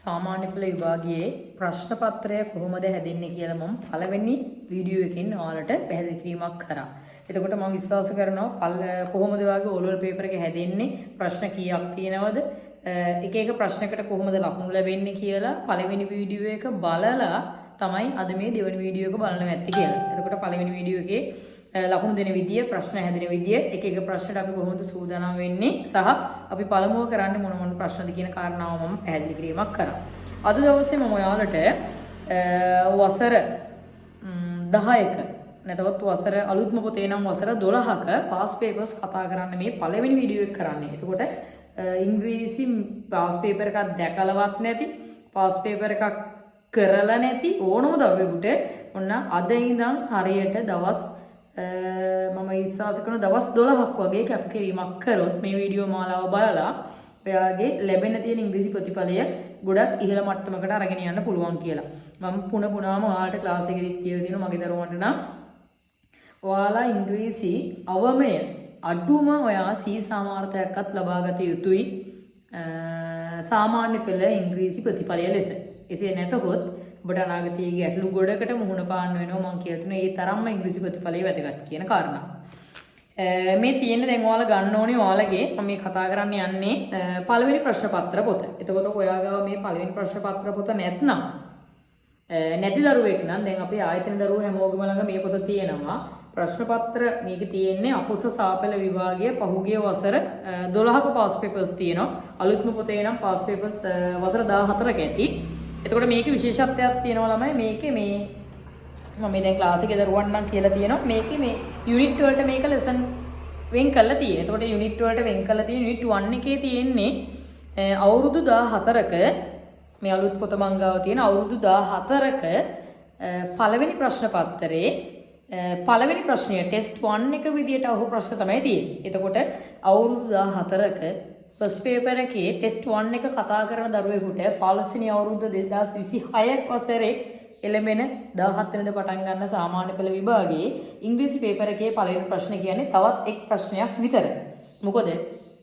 සාමාන්‍ය පෙළ විභාගයේ ප්‍රශ්න පත්‍රය කොහොමද හැදෙන්නේ කියලා මම පළවෙනි වීඩියෝ එකෙන් ඔයාලට පැහැදිලි කිරීමක් කරා. එතකොට මම විශ්වාස කරනවා කොහොමද ඔයාගේ O level paper එක හැදෙන්නේ, ප්‍රශ්න කීයක් තියෙනවද, එක එක ප්‍රශ්නකට කොහොමද ලකුණු ලැබෙන්නේ කියලා පළවෙනි වීඩියෝ එක බලලා තමයි අද මේ දෙවෙනි වීඩියෝ එක බලන්න ඇත්තේ කියලා. එතකොට පළවෙනි වීඩියෝ එකේ ලකුණු දෙන විදිය, ප්‍රශ්න හැදෙන විදිය, එක එක ප්‍රශ්නට අපි කොහොමද සූදානම් වෙන්නේ සහ අපි පළමුව කරන්නේ මොන මොන ප්‍රශ්නද කියන කාරණාව මම පැහැදිලි කිරීමක් කරා. අද දවසේ මම ඔයාලට වසර 10ක නැත්නම් වසර අලුත්ම පොතේ නම් වසර 12ක පාස් පේපර්ස් කතා කරන්න මේ පළවෙනි වීඩියෝ එක කරන්නේ. එතකොට ඉංග්‍රීසි පාස් පේපර් එකක් දැකලවත් නැති, පාස් පේපර් එකක් කරලා නැති ඕනම දරුවෙකුට ඔන්න අද ඉඳන් හරියට දවස් මම විශ්වාස කරන දවස් 12ක් වගේ කැපකිරීමක් කරොත් මේ වීඩියෝ මාලාව බලලා ඔයාගේ ලැබෙන තියෙන ඉංග්‍රීසි ප්‍රතිඵලය ගොඩක් ඉහළ මට්ටමකට අරගෙන යන්න පුළුවන් කියලා. මම පුනම ඔයාලට ක්ලාස් එකේදී කියලා දෙනවා මගේ දරුවන්ට නම් ඔයාලා ඉංග්‍රීසි අවමය අඩුම ඔයා C සාමාර්ථයක්වත් ලබා ගත යුතුයි සාමාන්‍ය පෙළ ඉංග්‍රීසි ප්‍රතිඵලය ලෙස. එසේ නැතහොත් ඔබට අනාගතයේ ගැටලු ගොඩකට මුහුණ පාන්න වෙනවා මම කියලා තුනේ ඒ තරම්ම ඉංග්‍රීසි ප්‍රතිඵලය වැදගත් කියන කාරණා. මේ තියෙන දැන් ඔයාලා ගන්න ඕනේ ඔයාලගේ මම මේ කතා කරන්න යන්නේ පළවෙනි ප්‍රශ්න පත්‍ර පොත. එතකොට ඔයාගාව මේ පළවෙනි ප්‍රශ්න පත්‍ර පොත නැත්නම් නැති දරුවෙක් නම් දැන් අපේ ආයතන දරුවෝ හැමෝගම ළඟ මේ පොත තියෙනවා. ප්‍රශ්න පත්‍ර මේක තියෙන්නේ අපුස සාපල විභාගයේ පහුගිය වසර 12ක පාස් පේපර්ස් තියෙනවා. අලුත්ම පොතේ නම් පාස් පේපර්ස් වසර 14ක ඇති. එතකොට මේකේ විශේෂත්වයක් තියෙනවා ළමයි. මේකේ මේ මම දැන් ක්ලාස් එකේ දරුවන් නම් කියලා තියෙනවා මේකේ මේ යුනිට් වලට මේක ලෙසන් වෙන් කරලා තියෙනවා. එතකොට යුනිට් වලට වෙන් කරලා තියෙන යුනිට් 1 එකේ තියෙන්නේ අවුරුදු 14ක මේ අලුත් පොත මංගාව තියෙන අවුරුදු 14ක පළවෙනි ප්‍රශ්න පත්‍රයේ පළවෙනි ප්‍රශ්නය ටෙස්ට් 1 එක විදියට අහු ප්‍රශ්න තමයි තියෙන්නේ. එතකොට අවුරුදු 14ක ෆස්ට් පේපර් එකේ ටෙස්ට් 1 එක කතා කරන දරුවෙකුට 15 වෙනි අවුරුද්ද 2026 වසරේ එළඹෙන 17 වෙනිදා පටන් ගන්න සාමාන්‍ය පෙළ විභාගයේ ඉංග්‍රීසි පේපර් එකේ පළවෙනි ප්‍රශ්න කියන්නේ තවත් එක් ප්‍රශ්නයක් විතර. මොකද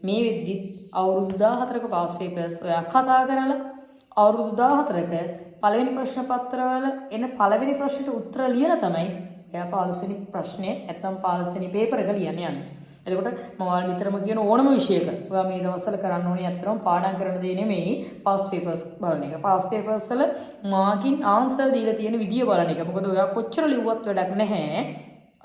මේ වෙද්දි අවුරුදු 14ක පාස් පේපර්ස් ඔයා කතා කරලා අවුරුදු 14ක පළවෙනි ප්‍රශ්න පත්‍රවල එන පළවෙනි ප්‍රශ්නට උත්තර ලියලා තමයි එයා 15 වෙනි ප්‍රශ්නේ නැත්නම් 15 වෙනි පේපර් එක ලියන්න යන්නේ. එතකොට මම ඔයාලට නිතරම කියන ඕනම විෂයක ඔයා මේ දවස්වල කරන්න ඕනේ අත්‍තරම පාඩම් කරන දේ නෙමෙයි පාස් පේපර්ස් බලන එක. පාස් පේපර්ස් වල මාකින් ආන්සර් දීලා තියෙන විදිය බලන එක. මොකද ඔයා කොච්චර ලිව්වත් වැඩක් නැහැ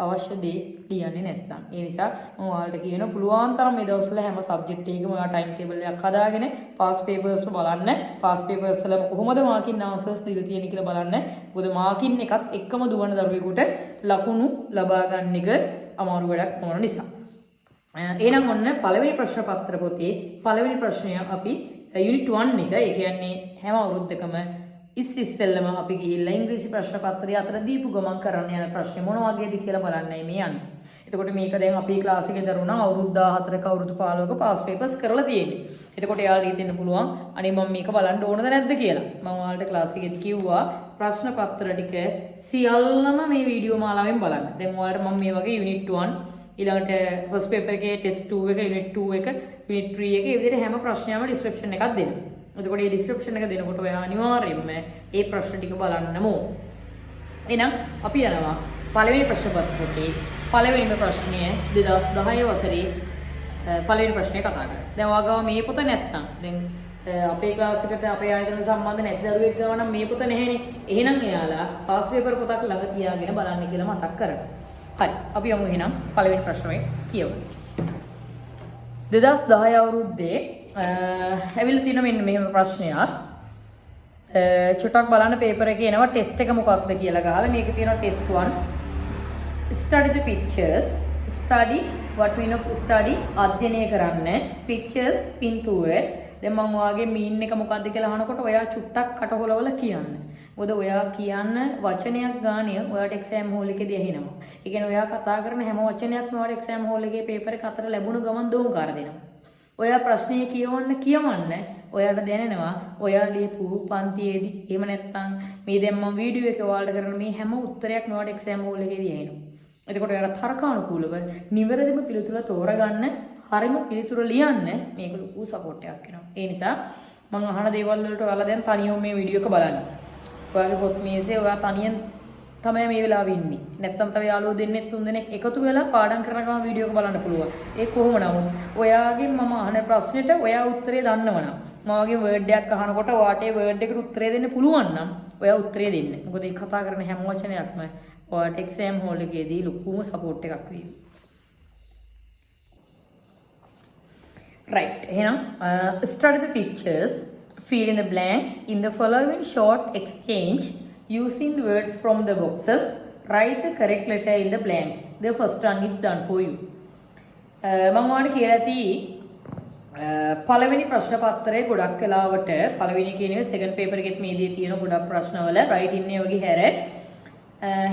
අවශ්‍ය දේ ලියන්නේ නැත්නම්. ඒ නිසා මම ඔයාලට කියන පුළුවන් තරම් මේ දවස්වල හැම සබ්ජෙක්ට් එකකම ඔයා ටයිම් ටේබල් එකක් හදාගෙන පාස් පේපර්ස් බලන්න. පාස් පේපර්ස් වල කොහොමද මාකින් ආන්සර්ස් දීලා තියෙන්නේ කියලා බලන්න. මොකද මාකින් එකත් එක්කම දුවන දරුවෙකුට ලකුණු ලබා ගන්න එක අමාරු වැඩක් නොවන නිසා. එහෙනම් ඔන්න පළවෙනි ප්‍රශ්න පත්‍ර පොතේ පළවෙනි ප්‍රශ්නය අපි යුනිට් 1 එක ඒ කියන්නේ හැම අවුරුද්දකම ඉස්සෙල්ලම අපි ගිහිල්ලා ඉංග්‍රීසි ප්‍රශ්න පත්‍රය අතර දීපු ගමන් කරන්න යන ප්‍රශ්නේ මොන වගේද කියලා බලන්නයි මේ යන්නේ. එතකොට මේක දැන් අපේ ක්ලාස් එකේ දරුණා අවුරුදු 14ක අවුරුදු 15ක පාස් පේපර්ස් කරලා තියෙන්නේ. එතකොට එයාලට හිතෙන්න පුළුවන් අනේ මම මේක බලන්න ඕනද නැද්ද කියලා. මම ඔයාලට ක්ලාස් එකේදී කිව්වා ප්‍රශ්න පත්‍ර ටික සියල්ලම මේ වීඩියෝ මාලාවෙන් බලන්න. දැන් ඔයාලට මම මේ වගේ යුනිට් 1 ඊළඟට ෆස්ට් පේපර් එකේ ටෙස්ට් 2 එක යුනිට් 2 එක යුනිට් 3 එක ඒ විදිහට හැම ප්‍රශ්නයක්ම ඩිස්ක්‍රිප්ෂන් එකක් දෙනවා. එතකොට මේ ඩිස්ක්‍රිප්ෂන් එක දෙනකොට ඔයා අනිවාර්යයෙන්ම ඒ ප්‍රශ්න ටික බලන්නම ඕන. එහෙනම් අපි යනවා පළවෙනි ප්‍රශ්න පත්‍රයේ පළවෙනිම ප්‍රශ්නය 2010 වසරේ පළවෙනි ප්‍රශ්නේ කතා කරා. දැන් ඔයාගාව මේ පොත නැත්නම් දැන් අපේ ක්ලාස් එකට අපේ ආයතන සම්බන්ධ නැති දරුවෙක් ගාව නම් මේ පොත නැහැනේ. එහෙනම් එයාලා පාස් පේපර් පොතක් ළඟ තියාගෙන බලන්න කියලා මතක් කරගන්න. හරි අපි යමු එහෙනම් පළවෙනි ප්‍රශ්නේ කියවමු. 2010 අවුරුද්දේ ඇවිල්ලා තියෙන මෙන්න මෙහෙම ප්‍රශ්නයක්. චුට්ටක් බලන්න පේපර් එකේ එනවා ටෙස්ට් එක මොකක්ද කියලා ගහලා මේකේ තියෙනවා test 1 study the pictures study what mean of study අධ්‍යයනය කරන්න pictures පින්තූරය. දැන් මම ඔයාගේ මීන් එක මොකක්ද කියලා අහනකොට ඔයා චුට්ටක් කටහොලවල කියන්න. මොකද ඔයා කියන්න වචනයක් ගානේ ඔයාට එක්සෑම් හෝල් එකේදී ඇහෙනවා. ඒ කියන්නේ ඔයා කතා කරන හැම වචනයක්ම ඔයාට එක්සෑම් හෝල් එකේ පේපර් එක අතර ලැබුණු ගමන් දෝංකාර දෙනවා. ඔයා ප්‍රශ්නේ කියවන්න ඔයාට දැනෙනවා ඔයා ලියපු පන්තියේදී එහෙම නැත්නම් මේ දැන් මම වීඩියෝ එකේ ඔයාලට කරන මේ හැම උත්තරයක්ම ඔයාට එක්සෑම් හෝල් එකේදී ඇහෙනවා. එතකොට ඔයාලා තර්කානුකූලව නිවැරදිම පිළිතුර තෝරගන්න, හරිම පිළිතුර ලියන්න මේක ලොකු සපෝට් එකක් වෙනවා. ඒ නිසා මම අහන දේවල් වලට ඔයාලා දැන් තනියම මේ වීඩියෝ එක බලන්න. ඔයාගේ පොත් මේසේ ඔයා තනියෙන් තමයි මේ වෙලාවෙ ඉන්නේ. නැත්තම් තව යාළුවෝ දෙන්නෙක් තුන් දෙනෙක් එකතු වෙලා පාඩම් කරන ගමන් වීඩියෝ එක බලන්න පුළුවන්. ඒ කොහොම නමුත් ඔයාගෙන් මම අහන ප්‍රශ්නෙට ඔයා උත්තරේ දන්නවනම් මම වගේ වර්ඩ් එකක් අහනකොට ඔයාට ඒ වර්ඩ් එකට උත්තරේ දෙන්න පුළුවන් නම් ඔයා උත්තරේ දෙන්න. මොකද ඒ කතා කරන හැම වචනයක්ම ඔයාට එක්සෑම් හෝල් එකේදී ලොකුම සපෝට් එකක් වෙයි. Right. Study the pictures, fill in the blanks in the following short exchange using words from the boxes. Write the correct letter in the blanks. The first one is done for you. මම ඔයාලට කියලා ඇති පළවෙනි ප්‍රශ්න පත්‍රයේ ගොඩක් වෙලාවට පළවෙනි කියන්නේ සෙකන්ඩ් පේපර් එකෙත් මේ දේ තියෙන ගොඩක් ප්‍රශ්නවල රයිට් ඉන්නේ වගේ හැර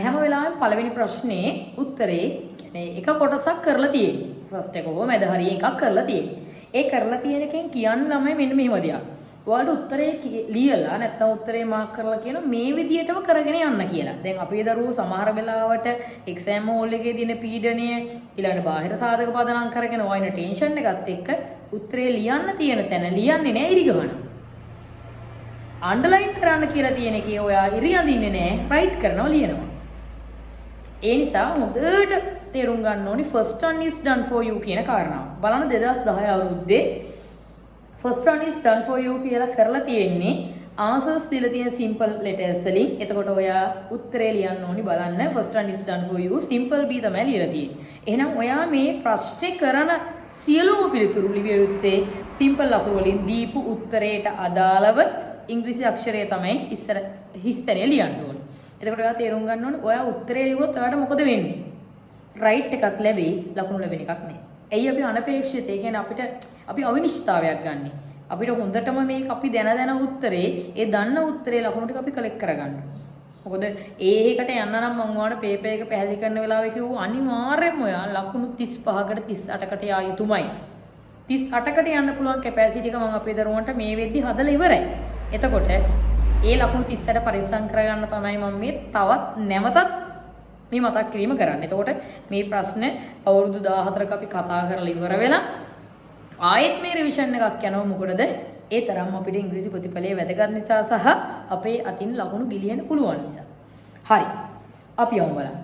හැම වෙලාවෙම පළවෙනි ප්‍රශ්නේ උත්තරේ කියන්නේ එක කොටසක් කරලා තියෙන්නේ. ෆස්ට් එක හෝ මැද හරිය එකක් කරලා තියෙන්නේ. ඒ කරලා තියෙන එකෙන් කියන්න ළමයි මෙන්න මෙහෙම දෙයක්. ඔයාලට උත්තරේ ලියලා නැත්නම් උත්තරේ මාක් කරලා කියන මේ විදියටම කරගෙන යන්න කියලා. දැන් අපේ දරුවෝ සමහර වෙලාවට එක්සෑම් හෝල් එකේ දින පීඩනය ඊළඟ බාහිර සාධක පදනම් කරගෙන වයින් ටෙන්ෂන් එකත් එක්ක උත්තරේ ලියන්න තියෙන තැන ලියන්නේ නැහැ ඉරි ගන්න. අන්ඩර්ලයින් කරන්න කියලා තියෙන එකේ ඔයා ඉරි අඳින්නේ නැහැ රයිට් කරනවා ලියනවා. ඒ නිසා හොඳට තේරුම් ගන්න ඕනි first one is done for you කියන කාරණාව. බලන්න 2010 අවුරුද්දේ first one is done for you කියලා කරලා තියෙන්නේ answers දීලා තියෙන simple letters වලින්. එතකොට ඔයා උත්තරේ ලියන්න ඕනි බලන්න first one is done for you simple B තමයි ලියලා තියෙන්නේ. එහෙනම් ඔයා මේ ප්‍රශ්නේ කරන සියලුම පිළිතුරු ලිවිය යුත්තේ simple අකුරු වලින් දීපු උත්තරයට අදාළව ඉංග්‍රීසි අක්ෂරය තමයි ඉස්සර හිස්තැනේ ලියන්න ඕනේ. එතකොට ඔයා තේරුම් ගන්න ඕනේ ඔයා උත්තරේ ලිව්වොත් ඔයාට මොකද වෙන්නේ? රයිට් එකක් ලැබෙයි ලකුණු ලැබෙන එකක් නෑ. ඇයි අපි අනපේක්ෂිත? ඒ කියන්නේ අපි අවිනිශ්චිතතාවයක් ගන්න. අපිට හොඳටම මේක අපි දැන උත්තරේ ඒ දන්න උත්තරේ ලකුණු ටික අපි කලෙක්ට් කරගන්න. මොකද ඒකට යන්න නම් මම ඔයාලට පේපර් එක පැහැදිලි කරන වෙලාවේ කිව්වා අනිවාර්යයෙන්ම ඔයා ලකුණු 35කට 38කට යා යුතුමයි. 38කට යන්න පුළුවන් කැපැසිටි එක මම අපේ දරුවන්ට මේ වෙද්දි හදලා ඉවරයි. එතකොට ඒ ලකුණු 38ට පරිස්සම් කරගන්න තමයි මම මේ තවත් නැවතත් මේ මතක් කිරීම කරන්න. එතකොට මේ ප්‍රශ්න අවුරුදු 14ක අපි කතා කරලා ඉවර වෙලා ආයෙත් මේ රිවිෂන් එකක් යනවා. මොකටද? ඒ තරම් අපිට ඉංග්‍රීසි ප්‍රතිඵලයේ වැදගත් නිසා සහ අපේ අතින් ලකුණු ගිලිහෙන්න පුළුවන් නිසා. හරි. අපි යමු බලන්න.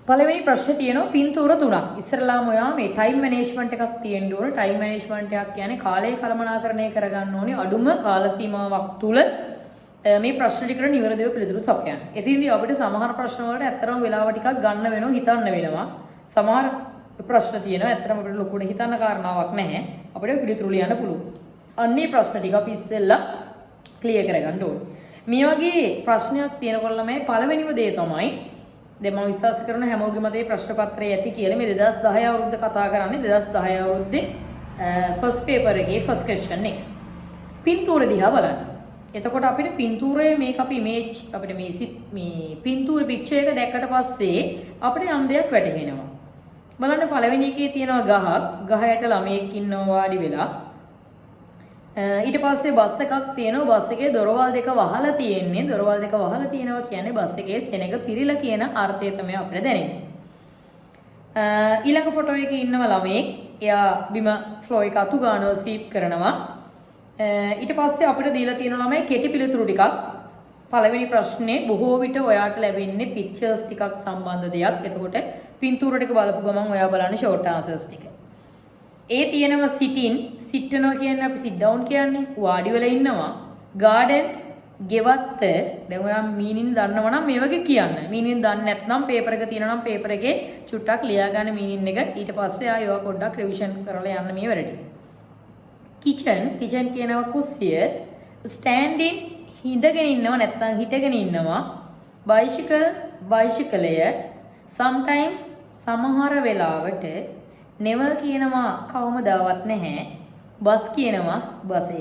පළවෙනි ප්‍රශ්නේ තියෙනවා පින්තූර තුනක්. ඉස්සරලාම ඔයා මේ ටයිම් මැනේජ්මන්ට් එකක් තියෙන්න ඕනේ. ටයිම් මැනේජ්මන්ට් එකක් කියන්නේ කාලය කළමනාකරණය කරගන්න ඕනේ අඩුම කාල සීමාවක් තුල මේ ප්‍රශ්න ටිකට නිවැරදිව පිළිතුරු සපයන්න. එතින්දී අපිට සමහර ප්‍රශ්න වලට ඇත්තටම වෙලාව ටිකක් ගන්න වෙනවා හිතන්න වෙනවා. සමහර ප්‍රශ්න තියෙනවා ඇත්තටම අපිට ලොකුට හිතන්න කාරණාවක් නැහැ. අපිට පිළිතුරු ලියන්න පුළුවන්. අන්නේ ප්‍රශ්න ටික අපි ඉස්සෙල්ලා ක්ලියර් කරගන්න ඕනේ. මේ වගේ ප්‍රශ්නයක් තියෙනකොට මේ පළවෙනිම දේ තමයි දැන් මම විශ්වාස කරන හැමෝගෙම මේ ප්‍රශ්න පත්‍රය ඇති කියලා මේ 2010 අවුරුද්ද කතා කරන්නේ 2010 අවුරුද්දේ ෆස්ට් පේපර් එකේ ෆස්ට් ක්වෙස්චන් එක. පින්තූර දිහා බලන්න. එතකොට අපිට පින්තූරයේ මේක අපි ඉමේජ් අපිට මේ පින්තූර පික්චර් එක දැක්කට පස්සේ අපිට යම් දෙයක් වැටහෙනවා. බලන්න පළවෙනි එකේ තියෙනවා ගහක්. ගහ යට ළමයෙක් ඉන්නවා වාඩි වෙලා. ඊට පස්සේ බස් එකක් තියෙනවා. බස් එකේ දොරවල් දෙක වහලා තියෙන්නේ. දොරවල් දෙක වහලා තියෙනවා කියන්නේ බස් එකේ සෙනඟ පිරීලා කියන අර්ථය තමයි අපිට දැනෙන්නේ. ඊළඟ ෆොටෝ එකේ ඉන්නව ළමයෙක්. එයා බිම ෆ්ලෝ එක අතු ගන්නවා ස්වීප් කරනවා. ඊට පස්සේ අපිට දීලා තියෙන ළමයි කෙටි පිළිතුරු ටිකක්. පළවෙනි ප්‍රශ්නේ බොහෝ විට ඔයාට ලැබෙන්නේ පික්චර්ස් ටිකක් සම්බන්ධ දෙයක්. එතකොට පින්තූර ටික බලපු ගමන් ඔයා බලන්නේ ෂෝට් ආන්සර්ස් ටික. ඒ තියෙනවා සිටින් සිටනවා කියන්නේ අපි සිට් ඩවුන් කියන්නේ වාඩි වෙලා ඉන්නවා. ගාඩන් ගෙවත්ත දැන් ඔයා මීනින් දන්නවා නම් මේ වගේ කියන්න. මීනින් දන්නේ නැත්නම් පේපර් එක තියෙනවා නම් පේපර් එකේ චුට්ටක් ලියා ගන්න මීනින් එක. ඊට පස්සේ ආයෙ පොඩ්ඩක් රිවිෂන් කරලා යන්න මේ වැඩ ටික. කිචන් කියනවා කුස්සිය. ස්ටෑන්ඩින් හිඳගෙන ඉන්නවා නැත්නම් හිටගෙන ඉන්නවා. බයිසිකලය. sometimes සමහර වෙලාවට never කියනවා කවමදාවත් නැහැ. බස් කියනවා බසය.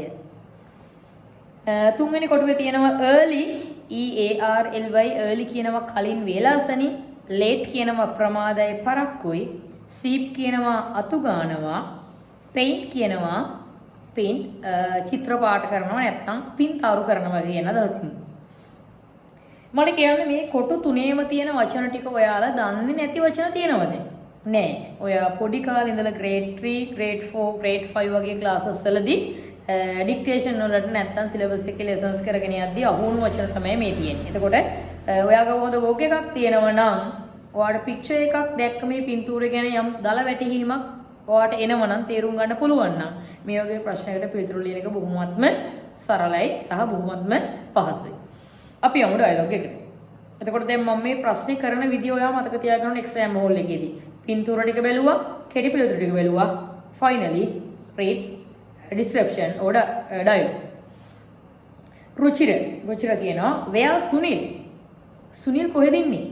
තුන්වෙනි කොටුවේ තියෙනවා early early කියනවා කලින් වේලාසනි. late කියනවා ප්‍රමාදයි පරක්කුයි. sleep කියනවා අතු ගන්නවා. paint කියනවා චිත්‍ර පාට කරනවා නැත්නම් පින්තාරු කරනවා කියන අදහසින්. මම කියන්නේ මේ කොටු තුනේම තියෙන වචන ටික ඔයාලා දන්නේ නැති වචන තියෙනවද? නෑ. ඔයා පොඩි කාලේ ඉඳලා grade 3, grade 4, grade 5 වගේ classes වලදී ඩික්ටේෂන් වලට නැත්තම් සිලබස් එකේ ලෙසන්ස් කරගෙන යද්දී අහුණු වචන තමයි මේ තියෙන්නේ. එතකොට ඔයාගේ හොඳ වෝක් එකක් තියෙනවා නම් ඔයාට පික්චර් එකක් දැක්ක මේ පින්තූරය ගැන යම් දල වැටහීමක් ඔයාට එනවා නම් තේරුම් ගන්න පුළුවන් නම් මේ වගේ ප්‍රශ්නයකට පිළිතුරු ලියන එක බොහොමත්ම සරලයි සහ බොහොමත්ම පහසුයි. අපි යමු ඩයලොග් එකට. එතකොට දැන් මම මේ ප්‍රශ්නේ කරන විදිය ඔයා මතක තියාගන්න එක්සෑම් හෝල් එකේදී. පින්තූර ටික බැලුවා, කෙටි පිළිතුරු ටික බැලුවා. finally read description or dialogue. රුචිර කියනවා where සුනිල් කොහෙද ඉන්නේ?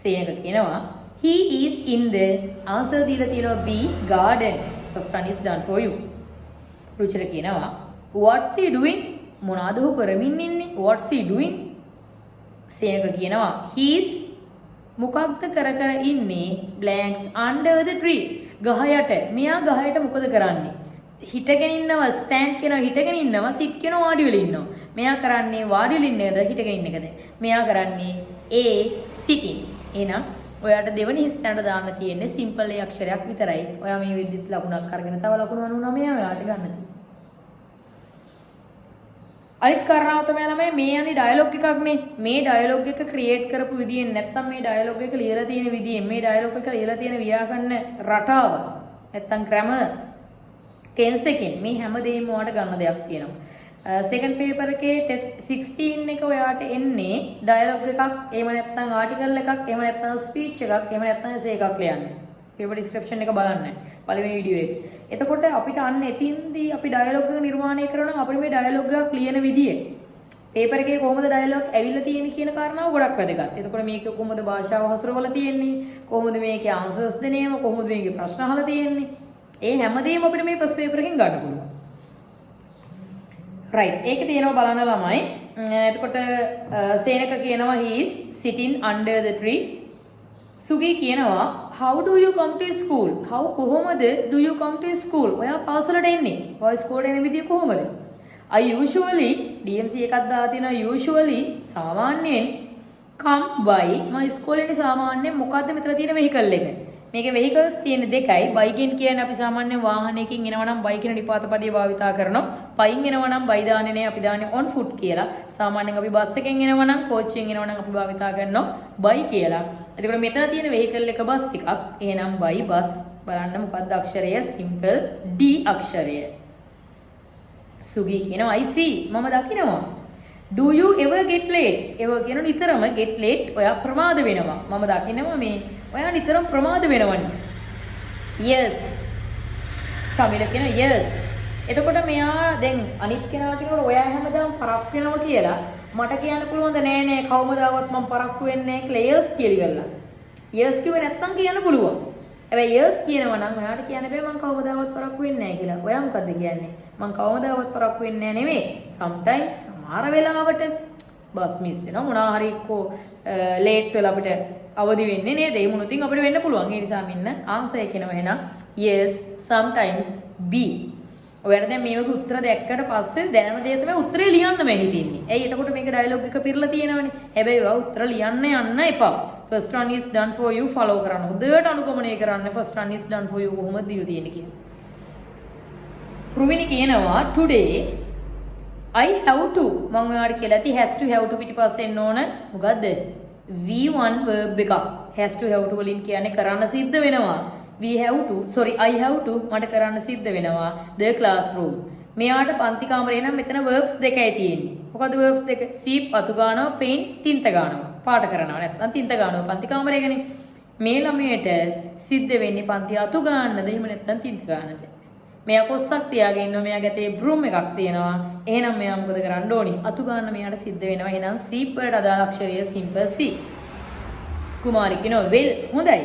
සේනක කියනවා he is in the answer දීලා තියෙනවා B garden. first one is done for you. රුචිර කියනවා what's he doing? මොනවාද ඔහු කරමින් ඉන්නේ? what's he doing? සේනක කියනවා he is මොකක්ද කර ඉන්නේ blanks under the tree. ගහ යට. මෙයා ගහ යට මොකද කරන්නේ? හිටගෙන ඉන්නවා ස්ටෑන්ඩ් කියනවා හිටගෙන ඉන්නවා සිට් කියනවා වාඩි වෙලා ඉන්නවා. මෙයා කරන්නේ වාඩි වෙලා ඉන්නේද හිටගෙන ඉන්න එකද? මෙයා කරන්නේ A sitting. එහෙනම් ඔයාට දෙවෙනි හිස්තැනට දාන්න තියෙන්නේ සිම්පල් A අක්ෂරයක් විතරයි. ඔයා මේ විදිහට ලකුණක් අරගෙන තව ලකුණු 99 ඔයාට ගන්න තියෙනවා. අනිත් කාරණාව තමයි ළමයි මේ යන්නේ ඩයලොග් එකක්නේ. මේ ඩයලොග් එක ක්‍රියේට් කරපු විදියෙන් නැත්තම් මේ ඩයලොග් එක ලියලා තියෙන විදියෙන් මේ ඩයලොග් එක ලියලා තියෙන ව්‍යාකරණ රටාව නැත්තම් grammar tense එකෙන් මේ හැම දෙයක්ම ඔයාලට ගන්න දෙයක් තියෙනවා. සෙකන්ඩ් පේපර් එකේ ටෙස්ට් 16 එක ඔයාට එන්නේ ඩයලොග් එකක්, එහෙම නැත්නම් ආටිකල් එකක්, එහෙම නැත්නම් ස්පීච් එකක්, එහෙම නැත්නම් එසේ එකක් ලියන්න. පේපර් ඩිස්ක්‍රිප්ෂන් එක බලන්න. පළවෙනි වීඩියෝ එකේ. එතකොට අපිට අන්න එතින්දී අපි ඩයලොග් එක නිර්මාණය කරනවා නම් අපිට මේ ඩයලොග් එකක් ලියන විදිය පේපර් එකේ කොහොමද ඩයලොග් ඇවිල්ලා තියෙන්නේ කියන කාරණාව ගොඩක් වැදගත්. එතකොට මේක කොහොමද භාෂාව හසුරවලා තියෙන්නේ? කොහොමද මේකේ ආන්සර්ස් දෙනේම? කොහොමද මේකේ ප්‍රශ්න අහලා තියෙන්නේ? ඒ හැමදේම අපිට මේ ෆස්ට් පේපර් එකෙන් ගන්න පුළුවන්. right. ඒක තියෙනවා බලන්න ළමයි. එතකොට සේනක කියනවා he is sitting under the tree. සුගී කියනවා how do you come to school? how කොහොමද do you come to school? ඔයා පාසලට එන්නේ. ඔයා ස්කෝලේ එන විදිය කොහොමද? I usually DMC එකක් දාලා තියෙනවා usually සාමාන්‍යයෙන් come by මම ස්කෝලේ සාමාන්‍යයෙන් මොකද්ද මෙතන තියෙන vehicle එක? මේකේ vehicles තියෙන දෙකයි. බයිකින් කියන්නේ අපි සාමාන්‍යයෙන් වාහනයකින් එනවා නම් බයි කියන නිපාත පදේ භාවිතා කරනවා. පයින් එනවා නම් බයි දාන්නේ නැහැ අපි දාන්නේ on foot කියලා. සාමාන්‍යයෙන් අපි බස් එකෙන් එනවා නම් කෝච්චියෙන් එනවා නම් අපි භාවිතා කරනවා බයි කියලා. එතකොට මෙතන තියෙන vehicle එක බස් එකක්. එහෙනම් බයි බස් බලන්න මොකක්ද අක්ෂරය? simple D Aksharaya. සුගී කියනවා I see මම දකිනවා. Do you ever get late? ever කියන නිතරම get late ඔයා ප්‍රමාද වෙනවා. මම දකිනවා මේ ඔයා නිතරම ප්‍රමාද වෙනවනේ. yes. සමීර කියනවා yes. එතකොට මෙයා දැන් අනිත් කෙනා කියනකොට ඔයා හැමදාම පරක්කු වෙනවා කියලා මට කියන්න පුළුවන්ද නෑ නෑ කවමදාවත් මම පරක්කු වෙන්නේ නෑ කියලා yes කියලා ඉවරලා. yes කිව්වේ නැත්තම් කියන්න පුළුවන්. හැබැයි yes කියනවා නම් ඔයාට කියන්න බෑ මම කවමදාවත් පරක්කු වෙන්නේ නෑ කියලා. ඔයා මොකද්ද කියන්නේ? මම කවමදාවත් පරක්කු වෙන්නේ නෑ නෙමෙයි. sometimes සමහර වෙලාවට බස් මිස් වෙනවා මොනවා හරි එක්කෝ ලේට් වෙලා අපිට අවදි වෙන්නේ නේද? ඒ මොනොතින් අපිට වෙන්න පුළුවන්. ඒ නිසා මෙන්න ආන්සර් කියනවා එහෙනම් yes sometimes B. ඔයාලා දැන් මේ වගේ උත්තර දැක්කට පස්සේ දැනම දේ තමයි උත්තරේ ලියන්න මේ හිතින්නේ. ඇයි එතකොට මේක ඩයලොග් එක පිරලා තියෙනවනේ. හැබැයි ඔයා උත්තර ලියන්න යන්න එපා. first one is done for you follow කරන්න. හොඳට අනුගමනය කරන්න first one is done for you කොහොමද දීලා තියෙන්නේ කියලා. රුවිනි කියනවා today I have to මම ඔයාලට කියලා ඇති has to have to පිටිපස්සේ එන්න ඕන මොකද්ද? V1 verb එක. has to have to වලින් කියන්නේ කරන්න සිද්ධ වෙනවා. I have to මට කරන්න සිද්ධ වෙනවා. the classroom. මෙයාට පන්ති කාමරේ නම් මෙතන verbs දෙකයි තියෙන්නේ. මොකද්ද verbs දෙක? sweep අතු ගන්නවා, paint තින්ත ගන්නවා. පාට කරනවා නැත්නම් තින්ත ගන්නවා පන්ති කාමරේකනේ. මේ ළමයට සිද්ධ වෙන්නේ පන්ති අතු ගන්නද එහෙම නැත්නම් තින්ත ගන්නද? මෙයා කොස්සක් තියාගෙන ඉන්නවා. මෙයා ගැතේ broom එකක් තියෙනවා. එහෙනම් මෙයා මොකද කරන්න ඕනි? අතු ගන්න මෙයාට සිද්ධ වෙනවා. එහෙනම් sweep වලට අදාළ අක්ෂරය simple C. කුමාරි කියනවා well හොඳයි.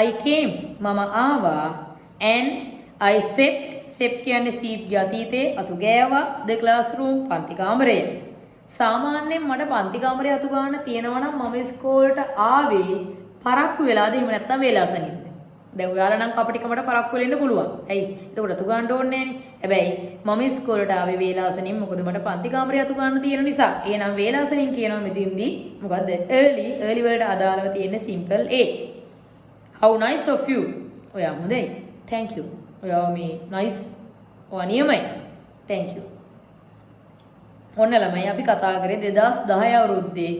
I came මම ආවා and I stepped කියන්නේ සීප් යතිතේ අතු ගෑවා the classroom පන්ති කාමරය. සාමාන්‍යයෙන් මට පන්ති කාමරේ අතු ගන්න තියෙනවා නම් මම ඉස්කෝලේට ආවේ පරක්කු වෙලාද එහෙම නැත්නම් වේලාසනින්ද? දැන් ඔයාලා නම් කපටිකමට පරක්කු වෙන්න පුළුවන්. ඇයි? ඒකට අතු ගන්න ඕනේ නෑනේ. හැබැයි මම ඉස්කෝලේට ආවේ වේලාසනින් මොකද මට පන්ති කාමරේ අතු ගන්න තියෙන නිසා. එහෙනම් වේලාසනින් කියනවා මෙතින්දී මොකද්ද? early වලට අදාළව තියෙන simple A. How nice of you. ඔයා හොඳයි. Thank you. ඔයා මේ nice ඔය නියමයි. thank you. ඔන්න ළමයි අපි කතා කරේ 2010 අවුරුද්දේ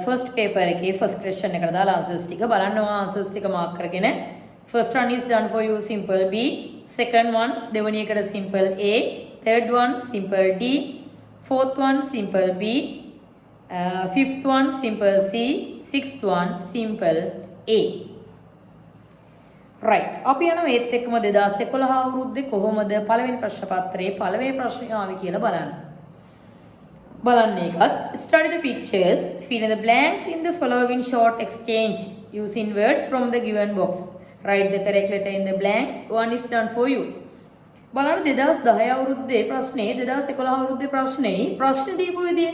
first paper එකේ first question එකට දාලා answers ටික බලන්න. ඔය answers ටික mark කරගෙන first one is done for you simple B, second one දෙවෙනි එකට simple A, third one simple D, fourth one simple B, fifth one simple C, sixth one simple A. right. අපි යනවා ඒත් එක්කම 2011 අවුරුද්දේ කොහොමද පළවෙනි ප්‍රශ්න පත්‍රයේ පළවෙනි ප්‍රශ්නේ ආවේ කියලා බලන්න. බලන්න එකත් study the pictures, fill in the blanks in the following short exchange using words from the given box. Write the correct letter in the blanks. One is done for you. බලන්න 2010 අවුරුද්දේ ප්‍රශ්නේ 2011 අවුරුද්දේ ප්‍රශ්නේ ප්‍රශ්න දීපු විදිය.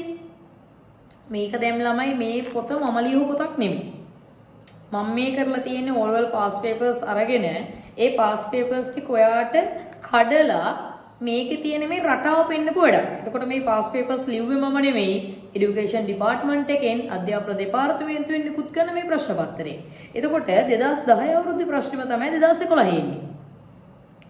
මේක දැන් ළමයි මේ පොත මම ලියපු පොතක් නෙමෙයි. මම මේ කරලා තියෙන්නේ all well past papers අරගෙන ඒ past papers ටික ඔයාට කඩලා මේකේ තියෙන මේ රටාව පෙන්නපු වැඩක්. එතකොට මේ past papers ලිව්වේ මම නෙමෙයි. education department එකෙන් අධ්‍යාපන දෙපාර්තමේන්තුවෙන් නිකුත් කරන මේ ප්‍රශ්න පත්‍රය. එතකොට 2010 අවුරුද්දේ ප්‍රශ්නෙම තමයි 2011 එන්නේ.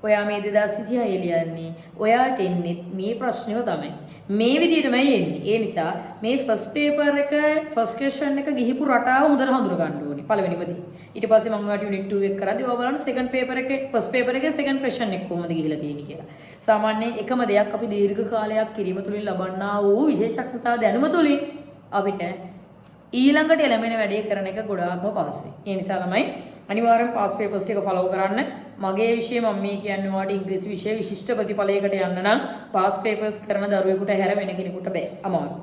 ඔයා මේ 2026 ලියන්නේ. ඔයාට එන්නේ මේ ප්‍රශ්නෙම තමයි. මේ විදිහටමයි එන්නේ. ඒ නිසා මේ first paper එක first question එක ගිහිපු රටාව හොඳට හඳුනා ගන්න ඕනේ. පළවෙනිමදී. ඊට පස්සේ මම ඔයාට unit 2 එක කරද්දී ඔයා බලන්න second paper එකේ first paper එකේ second question එක කොහොමද ගිහිලා තියෙන්නේ කියලා. සාමාන්‍යයෙන් එකම දෙයක් අපි දීර්ඝ කාලයක් කිරීම තුළින් ලබන්නා වූ විශේෂඥතා දැනුම තුළින් අපිට ඊළඟට එළඹෙන වැඩේ කරන එක ගොඩාක්ම පහසුයි. ඒ නිසා ළමයි අනිවාර්යෙන් past papers ටික follow කරන්න. මගේ විෂය මම මේ කියන්නේ ඔයාලට ඉංග්‍රීසි විෂය විශිෂ්ට ප්‍රතිඵලයකට යන්න නම් past papers කරන දරුවෙකුට හැර වෙන කෙනෙකුට බෑ. අමාරුයි.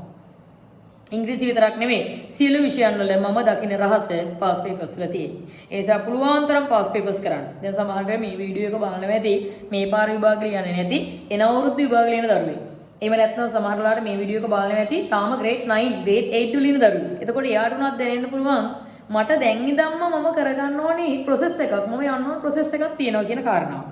ඉංග්‍රීසි විතරක් නෙමෙයි සියලු විෂයන් වල මම දකින රහස past papers වල තියෙන්නේ. ඒ නිසා පුළුවන් තරම් past papers කරන්න. දැන් සමහරවිට මේ වීඩියෝ එක බලන්න ඇති මේ පාර විභාග ලියන්නේ නැති එන අවුරුද්ද විභාග ලියන දරුවෙක්. එහෙම නැත්නම් සමහරලාට මේ වීඩියෝ එක බලන්න ඇති තාම grade 9 grade 8 වල ඉන්න දරුවෙක්. එතකොට එයාට උනත් දැනෙන්න පුළුවන් මට දැන් ඉඳන්ම මම කරගන්න ඕනේ process එකක්. මම යන්න ඕන process එකක් තියෙනවා කියන කාරණාව.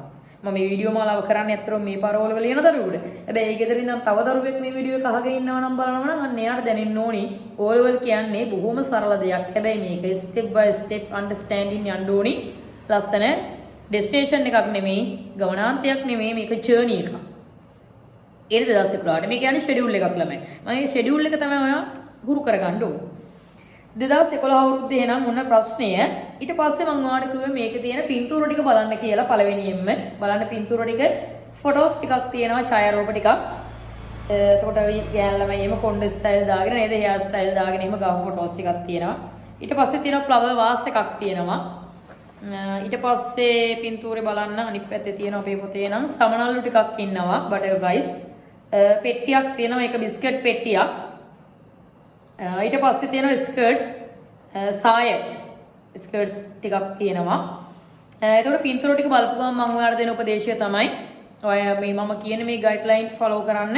මම මේ වීඩියෝ මාලාව කරන්නේ අත්‍තරම මේ පාරවල වල ලියන දරුවෙකුට. හැබැයි ඒ ගෙදරින් නම් තව දරුවෙක් මේ වීඩියෝ එක අහගෙන ඉන්නවා නම් බලනවා නම් අන්න එයාට දැනෙන්න ඕනේ O level කියන්නේ බොහොම සරල දෙයක්. හැබැයි මේක step by step understanding යන්න ඕනේ. ලස්සන destination එකක් නෙමෙයි, ගමනාන්තයක් නෙමෙයි, මේක journey එකක්. ඒක 2011ට මේ කියන්නේ schedule එකක් ළමයි. මම මේ schedule එක තමයි ඔයා හුරු කරගන්න ඕනේ. 2011 අවුරුද්දේ එනම් මොන ප්‍රශ්නය ඊට පස්සේ මම ඔයාලට කිව්වේ මේකේ තියෙන පින්තූර ටික බලන්න කියලා. පළවෙනියෙන්ම බලන්න පින්තූර ටික ෆොටෝස් ටිකක් තියෙනවා, ඡායාරූප ටිකක්. එතකොට ගෑන් ළමයි එහෙම කොණ්ඩ ස්ටයිල් දාගෙන නේද, හෙයාර් ස්ටයිල් දාගෙන එහෙම ගාව ෆොටෝස් ටිකක් තියෙනවා. ඊට පස්සේ තියෙනවා ෆ්ලවර් වාස් එකක් තියෙනවා. ඊට පස්සේ පින්තූරේ බලන්න අනිත් පැත්තේ තියෙන අපේ පොතේ නම් සමනල්ලු ටිකක් ඉන්නවා, බටර්ෆ්ලයිස්. පෙට්ටියක් තියෙනවා, ඒක බිස්කට් පෙට්ටියක්. ඊට පස්සේ තියෙනවා ස්කර්ට්ස්, සාය ස්කර්ට්ස් ටිකක් තියෙනවා. එතකොට පින්තූර ටික බලපු ගමන් මම ඔයාලට දෙන උපදේශය තමයි ඔය මේ මම කියන මේ ගයිඩ්ලයින් ෆලෝ කරන්න.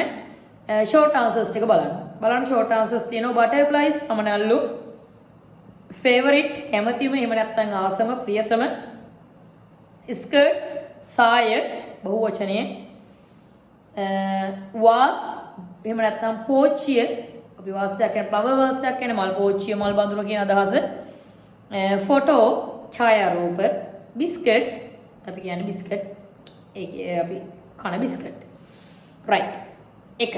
ෂෝට් ආන්සර්ස් ටික බලන්න. බලන්න ෂෝට් ආන්සර්ස් තියෙනවා බටර්ෆ්ලයිස්, සමනල්ලු, ෆේවරිට් කැමැතිම, එහෙම නැත්නම් ආසම, ප්‍රියතම, ස්කර්ට්ස්, සාය බහු වචනය, වාස් එහෙම නැත්නම් පෝච්චිය, අපි වාසයක් කියන ෆ්ලවර් වාසයක් කියන මල් පෝච්චිය, මල් බඳුන කියන අදහස, ෆොටෝ ඡායාරූප, බිස්කට්ස් අපි කියන්නේ බිස්කට්, ඒ අපි කන බිස්කට්. right. එක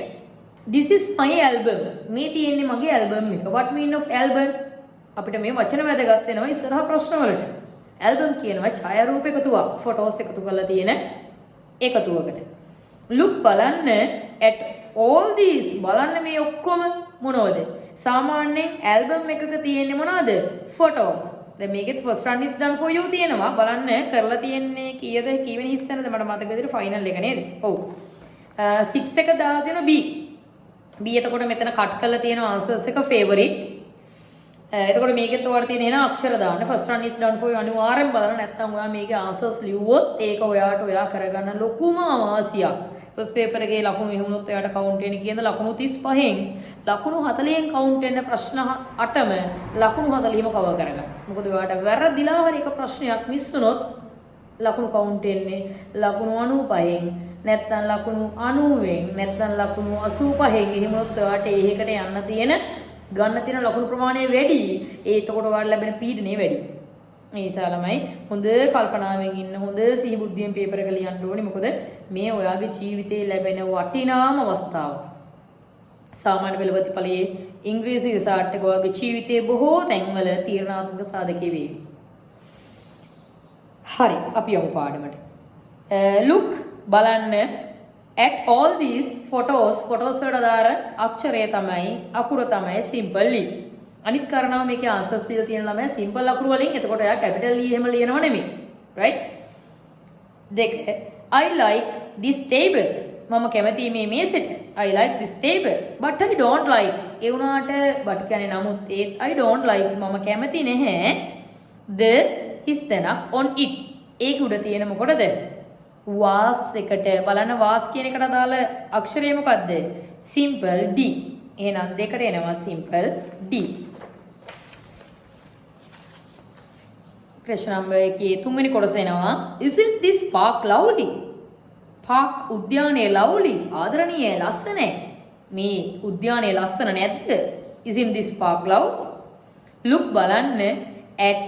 this is my album. මේ තියෙන්නේ මගේ ඇල්බම් එක. what mean of album? අපිට මේ වචන වැදගත් වෙනවා ඉස්සරහ ප්‍රශ්න වලට. ඇල්බම් කියනවා ඡායාරූප එකතුවක්, ෆොටෝස් එකතු කරලා තියෙන එකතුවකට. look බලන්න at all these. බලන්න මේ ඔක්කොම මොනවද? සාමාන්‍යයෙන් ඇල්බම් එකක තියෙන්නේ මොනවද? ෆොටෝස්. දැන් මේකෙත් first run is done for you තියෙනවා. බලන්න කරලා තියෙන්නේ කීයද? කීවෙනි හිස්තැනද? මට මතක විදිහට ෆයිනල් එක නේද? ඔව්. 6 එක දාලා තියෙන B. B එතකොට මෙතන කට් කරලා තියෙන answers එක favorite. එතකොට මේකෙත් ඔයාලට තියෙන එන අක්ෂර දාන්න. first run is done for you අනිවාර්යෙන් බලන්න. නැත්නම් ඔයා මේකේ answers ලිව්වොත් ඒක ඔයාට ඔයා කරගන්න ලොකුම අවාසියක්. first paper එකේ ලකුණු එහෙම වුණොත් එයාට කවුන්ට් වෙන්නේ කියනද ලකුණු 35න් ලකුණු 40න් කවුන්ට් වෙන ප්‍රශ්න 8ම ලකුණු 40ම කවර් කරගන්න. මොකද ඔයාට වැරදිලා හරි එක ප්‍රශ්නයක් මිස් වුණොත් ලකුණු කවුන්ට් වෙන්නේ ලකුණු 95න් නැත්නම් ලකුණු 90න් නැත්නම් ලකුණු 85න්. එහෙම වුණොත් ඔයාට ඒකට යන්න තියෙන ගන්න තියෙන ලකුණු ප්‍රමාණය වැඩි. ඒකට ඔයාලට ලැබෙන පීඩනය වැඩි. ඒ නිසා ළමයි හොඳ කල්පනාවෙන් ඉන්න හොඳ සිහි බුද්ධියෙන් පේපර් එක ලියන්න ඕනේ. මොකද මේ ඔයාගේ ජීවිතේ ලැබෙන වටිනාම අවස්ථාව. සාමාන්‍ය පෙළ ප්‍රතිඵලයේ ඉංග්‍රීසි රිසර්ච් එක ඔයාගේ ජීවිතයේ බොහෝ තැන්වල තීරණාත්මක සාධකයේ වේ. හරි අපි යමු පාඩමට. look බලන්න at all these photos වලට දාර අක්ෂරය තමයි අකුර තමයි simply. අනිත් කාරණාව මේකේ answers දීලා තියෙන ළමයි simple අකුරු වලින් එතකොට එයා capital E එහෙම ලියනව නෙමෙයි. right? දෙක I like this table. මම කැමති මේ මේසෙට. I like this table. But I don't like. ඒ වුණාට but කියන්නේ නමුත් ඒත් I don't like මම කැමති නැහැ. the හිස්තැනක් on it. ඒක උඩ තියෙන මොකටද? was එකට බලන්න was කියන එකට අදාළ අක්ෂරය මොකද්ද? simple D. එහෙනම් දෙකට එනවා simple D. ප්‍රශ්න නම්බර් 1 තුන්වෙනි කොටස එනවා. Isn't this park lovely? park උද්‍යානයේ lovely ආදරණීය ලස්සනයි. මේ උද්‍යානයේ ලස්සන නැද්ද? Isn't this park lovely? look බලන්න at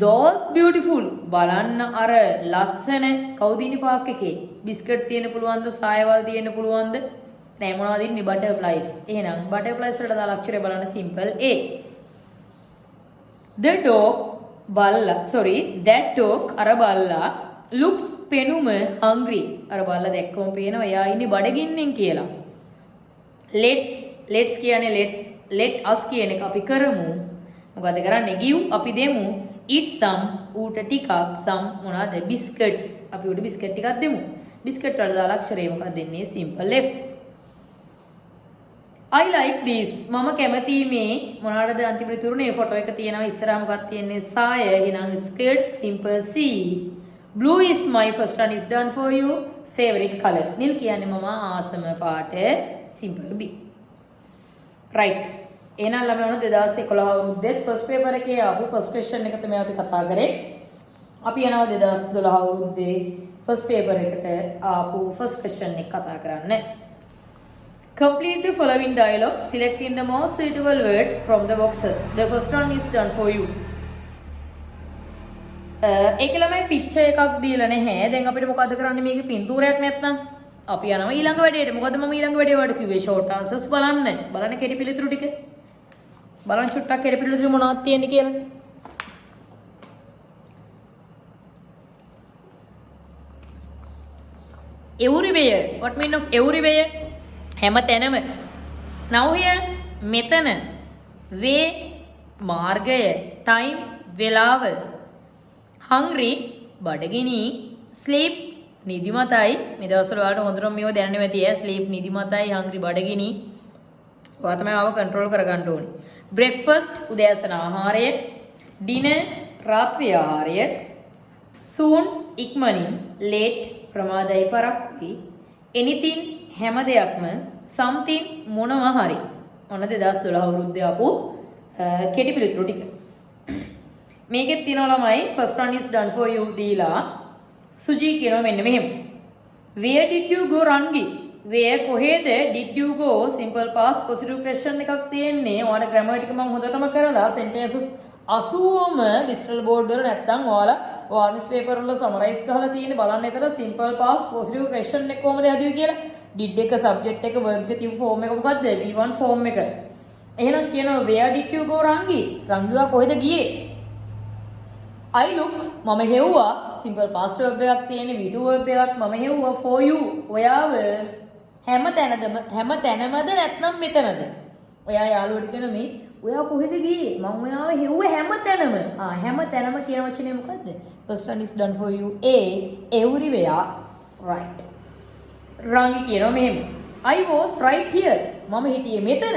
those beautiful බලන්න අර ලස්සන කවුද ඉන්නේ පාක් එකේ? බිස්කට් තියෙන්න පුළුවන්ද? සායවල් තියෙන්න පුළුවන්ද? නෑ මොනවද ඉන්නේ? butterflies. එහෙනම් butterflies වලට දාලා අක්ෂරය බලන්න simple A. the dog බල්ලා that dog අර බල්ලා looks පෙනුම hungry අර බල්ලා දැක්කම පේනවා එයා ඉන්නේ බඩගින්නෙන් කියලා. let's කියන්නේ let us කියන එක අපි කරමු. මොකද කරන්නේ? give අපි දෙමු. eat some ඌට ටිකක් some මොනවාද? biscuits අපි ඌට බිස්කට් ටිකක් දෙමු. බිස්කට් වල දාලා අක්ෂරය මොකක්ද දෙන්නේ? simple F. I like this මම කැමති මේ මොනවාටද අන්තිමට තුරුනේ ෆොටෝ එක තියෙනවා ඉස්සරහා මොකක්ද තියෙන්නේ? සාය. එහෙනම් skirts simple C. blue is my first one is done for you. favorite color නිල් කියන්නේ මම ආසම පාට simple B. right එහෙනම් ළමයි වුණ 2011 අවුරුද්දේ first paper එකේ ආපු first question එක තමයි අපි කතා කරේ. අපි යනවා 2012 අවුරුද්දේ first paper එකට ආපු first question එක කතා කරන්න. Complete the following dialogue selecting the most suitable words from the boxes. The first one is done for you. ඒක ළමයි picture එකක් දීලා නැහැ. දැන් අපිට මොකද කරන්නේ මේකේ පින්තූරයක් නැත්නම්? අපි යනවා ඊළඟ වැඩේට. මොකද මම ඊළඟ වැඩේ වලට කිව්වේ short answers බලන්න. බලන්න කෙටි පිළිතුරු ටික. බලන්න චුට්ටක් කෙටි පිළිතුරු මොනවද තියෙන්නේ කියලා. everywhere. What mean of everywhere? හැම තැනම. now here මෙතන. way මාර්ගය. time වේලාව. hungry බඩගිනි. sleep නිදිමතයි. මේ දවස්වල වලට හොඳටම මේව දැනන්නේ නැති අය. sleep නිදිමතයි, hungry බඩගිනි. ඔයා තමයි ආව control කරගන්න ඕනේ. breakfast උදෑසන ආහාරය. dinner රාත්‍රී ආහාරය. soon ඉක්මනින්. late ප්‍රමාදයි පරක්කුයි. anything හැම දෙයක්ම. something මොනවා හරි. ඔන්න 2012 අවුරුද්දේ ආපු කෙටි පිළිතුරු ටික. මේකෙත් තියෙනවා ළමයි first one is done for you දීලා සුජී කියනවා මෙන්න මෙහෙම. where did you go රන්ගි? where කොහෙද did you go simple past positive question එකක් තියෙන්නේ. ඔයාලා grammar ටික මම හොඳටම කරලා sentences 80ම digital board වල නැත්තම් ඔයාලා warnings paper වල summarize කරලා තියෙන්නේ. බලන්න එතන simple past positive question එක කොහොමද හදුවේ කියලා. did එක subject එක verb එක තිබු form එක මොකද්ද? V1 form එක. එහෙනම් කියනවා where did you go රංගි? රංගිවා කොහෙද ගියේ? I look මම හෙව්වා simple past verb එකක් තියෙන්නේ V2 verb එකක් මම හෙව්වා for you ඔයාව හැම තැනමද නැත්නම් මෙතනද? ඔයා යාළුවට කියන මේ ඔයා කොහෙද ගියේ? මම ඔයාව හෙව්වේ හැම තැනම. හැම තැනම කියන වචනේ මොකද්ද? first one is done for you A everywhere right. රංගි කියනවා මෙහෙම. I was right here මම හිටියේ මෙතන.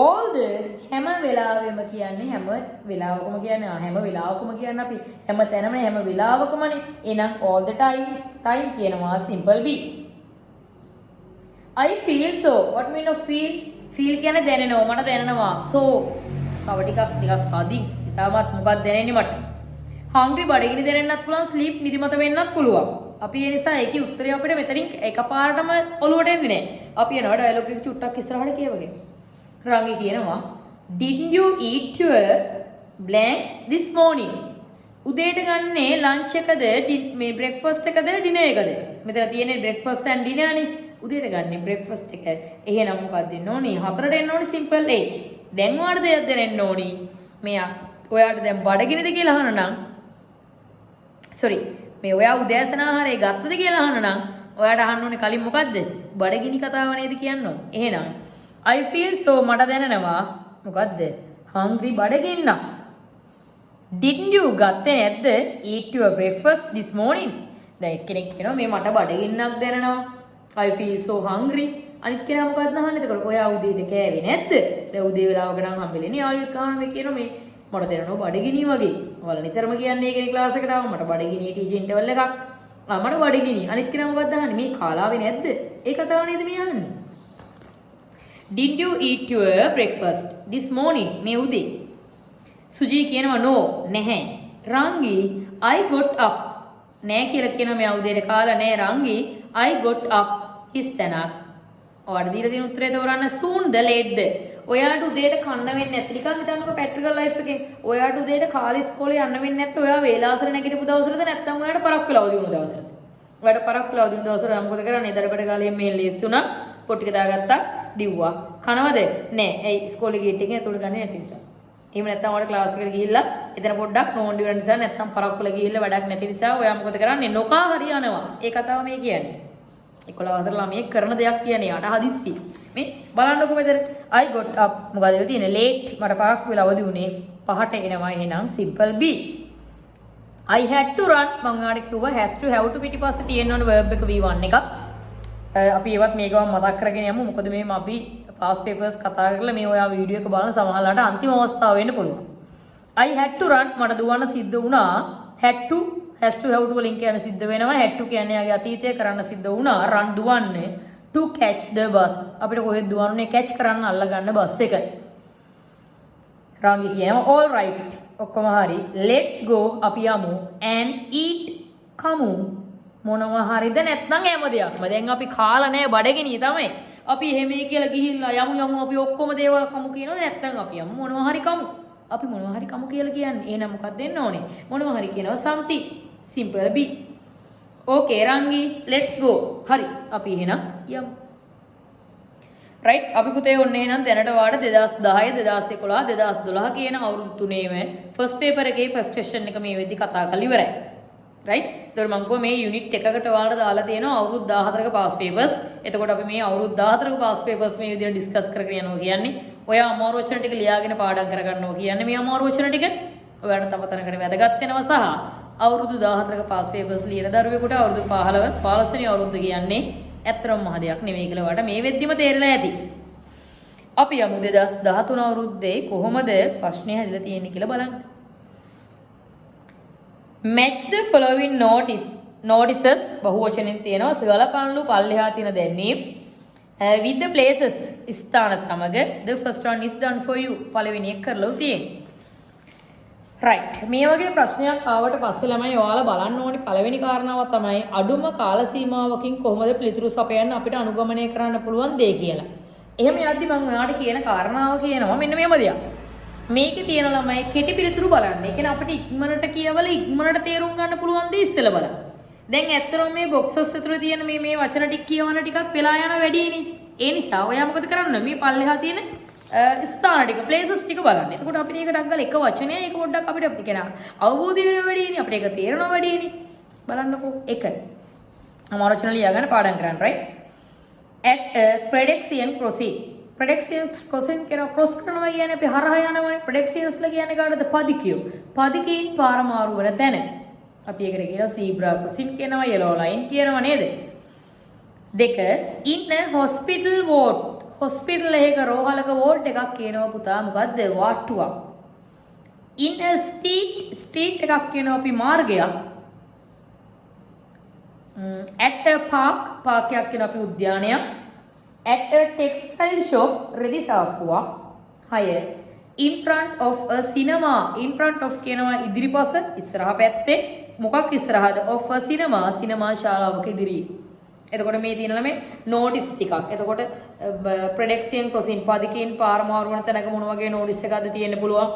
all the හැම වෙලාවෙම කියන්නේ හැම වෙලාවකම කියන්නේ හැම වෙලාවකම කියන්නේ අපි හැම තැනම හැම වෙලාවකමනේ. එහෙනම් all the times time කියනවා simple B. I feel so what mean of feel? feel කියන්නේ දැනෙනවා මට දැනෙනවා. so තව ටිකක් අදින් ඊටමත් මොකක්ද දැනෙන්නේ මට? hungry බඩගිනි දැනෙන්නත් පුළුවන්, sleep නිදිමත වෙන්නත් පුළුවන්. අපි ඒ නිසා ඒකේ උත්තරය අපිට මෙතනින් එකපාරටම ඔලුවට එන්නේ නැහැ. අපි යනවා ඩයලොග් එක චුට්ටක් ඉස්සරහට කියවගෙන. රංගි කියනවා did you eat your blanks this morning. උදේට ගන්නේ lunch එකද මේ breakfast එකද dinner එකද? මෙතන තියෙන්නේ breakfast and dinner නේ. උදේට ගන්නේ breakfast එක. එහෙනම් මොකක්ද දෙන්න ඕනි? 4ට එන්න ඕනි simple A. දැන් ඔයාලට දෙයක් දෙන්න ඕනි. මෙයා ඔයාලට දැන් බඩගිනිද කියලා අහනනම් sorry මේ ඔයා උදෑසන ආහාරය ගත්තද කියලා අහනනම් ඔයාට අහන්න ඕනේ කලින් මොකද්ද? බඩගිනි කතාව නේද කියන්න ඕනේ. එහෙනම් I feel so මට දැනෙනවා මොකද්ද? hungry බඩගින්න. Didn't you ගත්තේ නැද්ද eat your breakfast this morning? දැන් එක්කෙනෙක් කියනවා මේ මට බඩගින්නක් දැනෙනවා. I feel so hungry. අනිත් කෙනා මොකද්ද අහන්නේ? එතකොට ඔයා උදේට කෑවේ නැද්ද? දැන් උදේ වෙලාවක නම් හම්බෙන්නේ යාළුවෙක් අහන මේ කියනවා මේ මට දැනෙනවා බඩගිනි වගේ. ඔයාලා නිතරම කියන්නේ ඒකනේ ක්ලාස් එකට ආවම මට බඩගිනි ටීචර් ඉන්ටර්වල් එකක්. මට බඩගිනි. අනිත් කෙනා මොකද්ද අහන්නේ? මේ කාලාවේ නැද්ද? ඒ කතාව නේද මේ අහන්නේ? Did you eat your breakfast this morning? මේ උදේ. සුජී කියනවා no නැහැ. රංගි I got up. නෑ කියලා කියනවා මෙයා උදේට කාලා නෑ රංගි I got up. හිස්තනක්. ඔයාලට දීලා තියෙන උත්තරේ තෝරන්න soon the late. ඔයාට උදේට කන්න වෙන්නේ නැති නිකන් හිතන්නකෝ ප්‍රැක්ටිකල් ලයිෆ් එකෙන්. ඔයාට උදේට කාලේ ඉස්කෝලේ යන්න වෙන්නේ නැත්නම් ඔයා වේලාසර නැගිටපු දවසටද නැත්නම් ඔයාට පරක් වෙලා අවදි වුණු දවසටද? ඔයාට පරක් වෙලා අවදි වුණු දවසට මොකද කරන්නේ? දරබඩ ගාලේ මේ ලේස් තුනක් පොට් ටික දාගත්තා දිව්වා. කනවද? නෑ. ඇයි ඉස්කෝලේ ගේට් එකෙන් ඇතුළට ගන්නේ නැති නිසා. එහෙම නැත්නම් ඔයාලා ක්ලාස් එකට ගිහිල්ලා එතන පොඩ්ඩක් නෝන්ඩි වෙන නිසා නැත්නම් පරක් වෙලා ගිහිල්ලා වැඩක් නැති නිසා ඔයා මොකද කරන්නේ? නොකා හරි යනවා. ඒ කතාව මේ කියන්නේ. 11 වසර ළමයෙක් කරන දෙයක් කියන්නේ යාට හදිස්සි. මේ බලන්නකො මෙතන I got up මොකද තියෙන්නේ late මට පහක් වෙලා අවදි වුණේ 5ට එනවා එහෙනම් simple B. I had to run මම ඔයාලට කිව්වා has to have to පිටිපස්සේ තියෙන ඕන verb එක V1 එකක්. අපි ඒවත් මේ ගමන් මතක් කරගෙන යමු මොකද මේ අපි past papers කතා කරලා මේ ඔයා වීඩියෝ එක බලන සමහරලාට අන්තිම අවස්ථාව වෙන්න පුළුවන්. I had to run මට දුවන්න සිද්ධ වුණා had to has to have to වලින් කියන සිද්ධ වෙනවා had to කියන්නේ යාගේ අතීතය කරන්න සිද්ධ වුණා run දුවන්නේ to catch the bus අපිට කොහෙද දුවන්නේ catch කරන්න අල්ලගන්න බස් එක. රාගි කියනවා all right ඔක්කොම හරි let's go අපි යමු and eat කමු මොනවා හරිද නැත්නම් හැම දෙයක්ම දැන් අපි කාලා නැහැ බඩගිනිය තමයි අපි එහෙමයි කියලා ගිහිල්ලා යමු අපි ඔක්කොම දේවල් කමු කියනවා නැත්නම් අපි යමු මොනවා හරි කමු අපි මොනවා හරි කමු කියලා කියන්නේ එහෙනම් මොකක්ද දෙන්න ඕනේ මොනවා හරි කියනවා something simple B. Okay රංගි let's go හරි අපි එහෙනම් යමු right අපි පුතේ ඔන්න එහෙනම් දැනට වාට 2010 2011 2012 කියන අවුරුදු තුනේම first paper එකේ first question එක මේ වෙද්දි කතා කරලා ඉවරයි right එතකොට මම කිව්වා මේ unit එකකට ඔයාලට දාලා තියෙනවා අවුරුදු 14ක pass papers එතකොට අපි මේ අවුරුදු 14ක pass papers මේ විදිහට discuss කරගෙන යනවා කියන්නේ ඔයා අමාරු වචන ටික ලියාගෙන පාඩම් කරගන්නවා කියන්නේ මේ අමාරු වචන ටික ඔයාලට තව තැනකට වැදගත් වෙනවා සහ අවුරුදු 14ක pass papers ලියන දරුවෙකුට අවුරුදු 15 වෙනි අවුරුද්ද කියන්නේ ඇත්තටම මහ දෙයක් නෙමෙයි කියලා ඔයාලට මේ වෙද්දිම තේරෙලා ඇති. අපි යමු 2013 අවුරුද්දේ කොහොමද ප්‍රශ්නේ හැදිලා තියෙන්නේ කියලා බලන්න. Match the following notices බහුවචනෙන් තියෙනවා සලපන්ලු පල්ලෙහා තියෙන දැන්වීම් with the places ස්ථාන සමග the first one is done for you පළවෙනි එක කරලා තියෙන්නේ. right මේ වගේ ප්‍රශ්නයක් ආවට පස්සේ ළමයි ඔයාලා බලන්න ඕනි පළවෙනි කාරණාව තමයි අඩුම කාල සීමාවකින් කොහොමද පිළිතුරු සපයන්න අපිට අනුගමනය කරන්න පුළුවන් දේ කියලා. එහෙම යද්දි මම ඔයාලට කියන කාරණාව කියනවා මෙන්න මේම දෙයක්. මේකේ තියෙන ළමයි කෙටි පිළිතුරු බලන්න. ඒ කියන්නේ අපිට ඉක්මනට කියවල ඉක්මනට තේරුම් ගන්න පුළුවන් දේ ඉස්සෙල්ලා බලන්න. දැන් ඇත්තටම මේ බොක්සස් ඇතුලේ තියෙන මේ වචන ටික කියවන ටිකක් වෙලා යන වැඩිනේ. ඒ නිසා ඔයා මොකද කරන්නේ? මේ පල්ලෙහා තියෙන ස්ථාන ටික ප්ලේසස් ටික බලන්න. එතකොට අපිට ඒක ඩග්ගල එක වචනය ඒක පොඩ්ඩක් අපිට කියන අවබෝධය වෙන වැඩිනේ. අපිට ඒක තේරෙනවා වැඩිනේ. බලන්නකෝ එක. අමාරු වචන ලියාගෙන පාඩම් කරන්න right. at prediction proceed. prediction crossing කියන cross කරනවා කියන්නේ අපි හරහා යනවනේ. predictions ලා කියන්නේ කාටද? පදිකියෝ. පදිකීන් පාර මාරු වෙන තැන. අපි ඒකට කියනවා zebra crossing කියනවා yellow line කියනවා නේද? දෙක in a hospital ward. hospital එකක රෝහලක ward එකක් කියනවා පුතා මොකද්ද? වාට්ටුවක්. in a street එකක් කියනවා අපි මාර්ගයක්. at a park එකක් කියනවා අපි උද්‍යානයක්. at a textile shop රෙදි සාප්පුවක්. 6 in front of a cinema in front of කියනවා ඉදිරිපස ඉස්සරහ පැත්තේ මොකක් ඉස්සරහද? of a cinema ශාලාවක ඉදිරියේ. එතකොට මේ තියෙනවා මේ notice ටිකක්. එතකොට prediction crossing පදිකෙන් පාර මාරු වෙන තැනක මොන වගේ notice එකක්ද තියෙන්න පුළුවන්?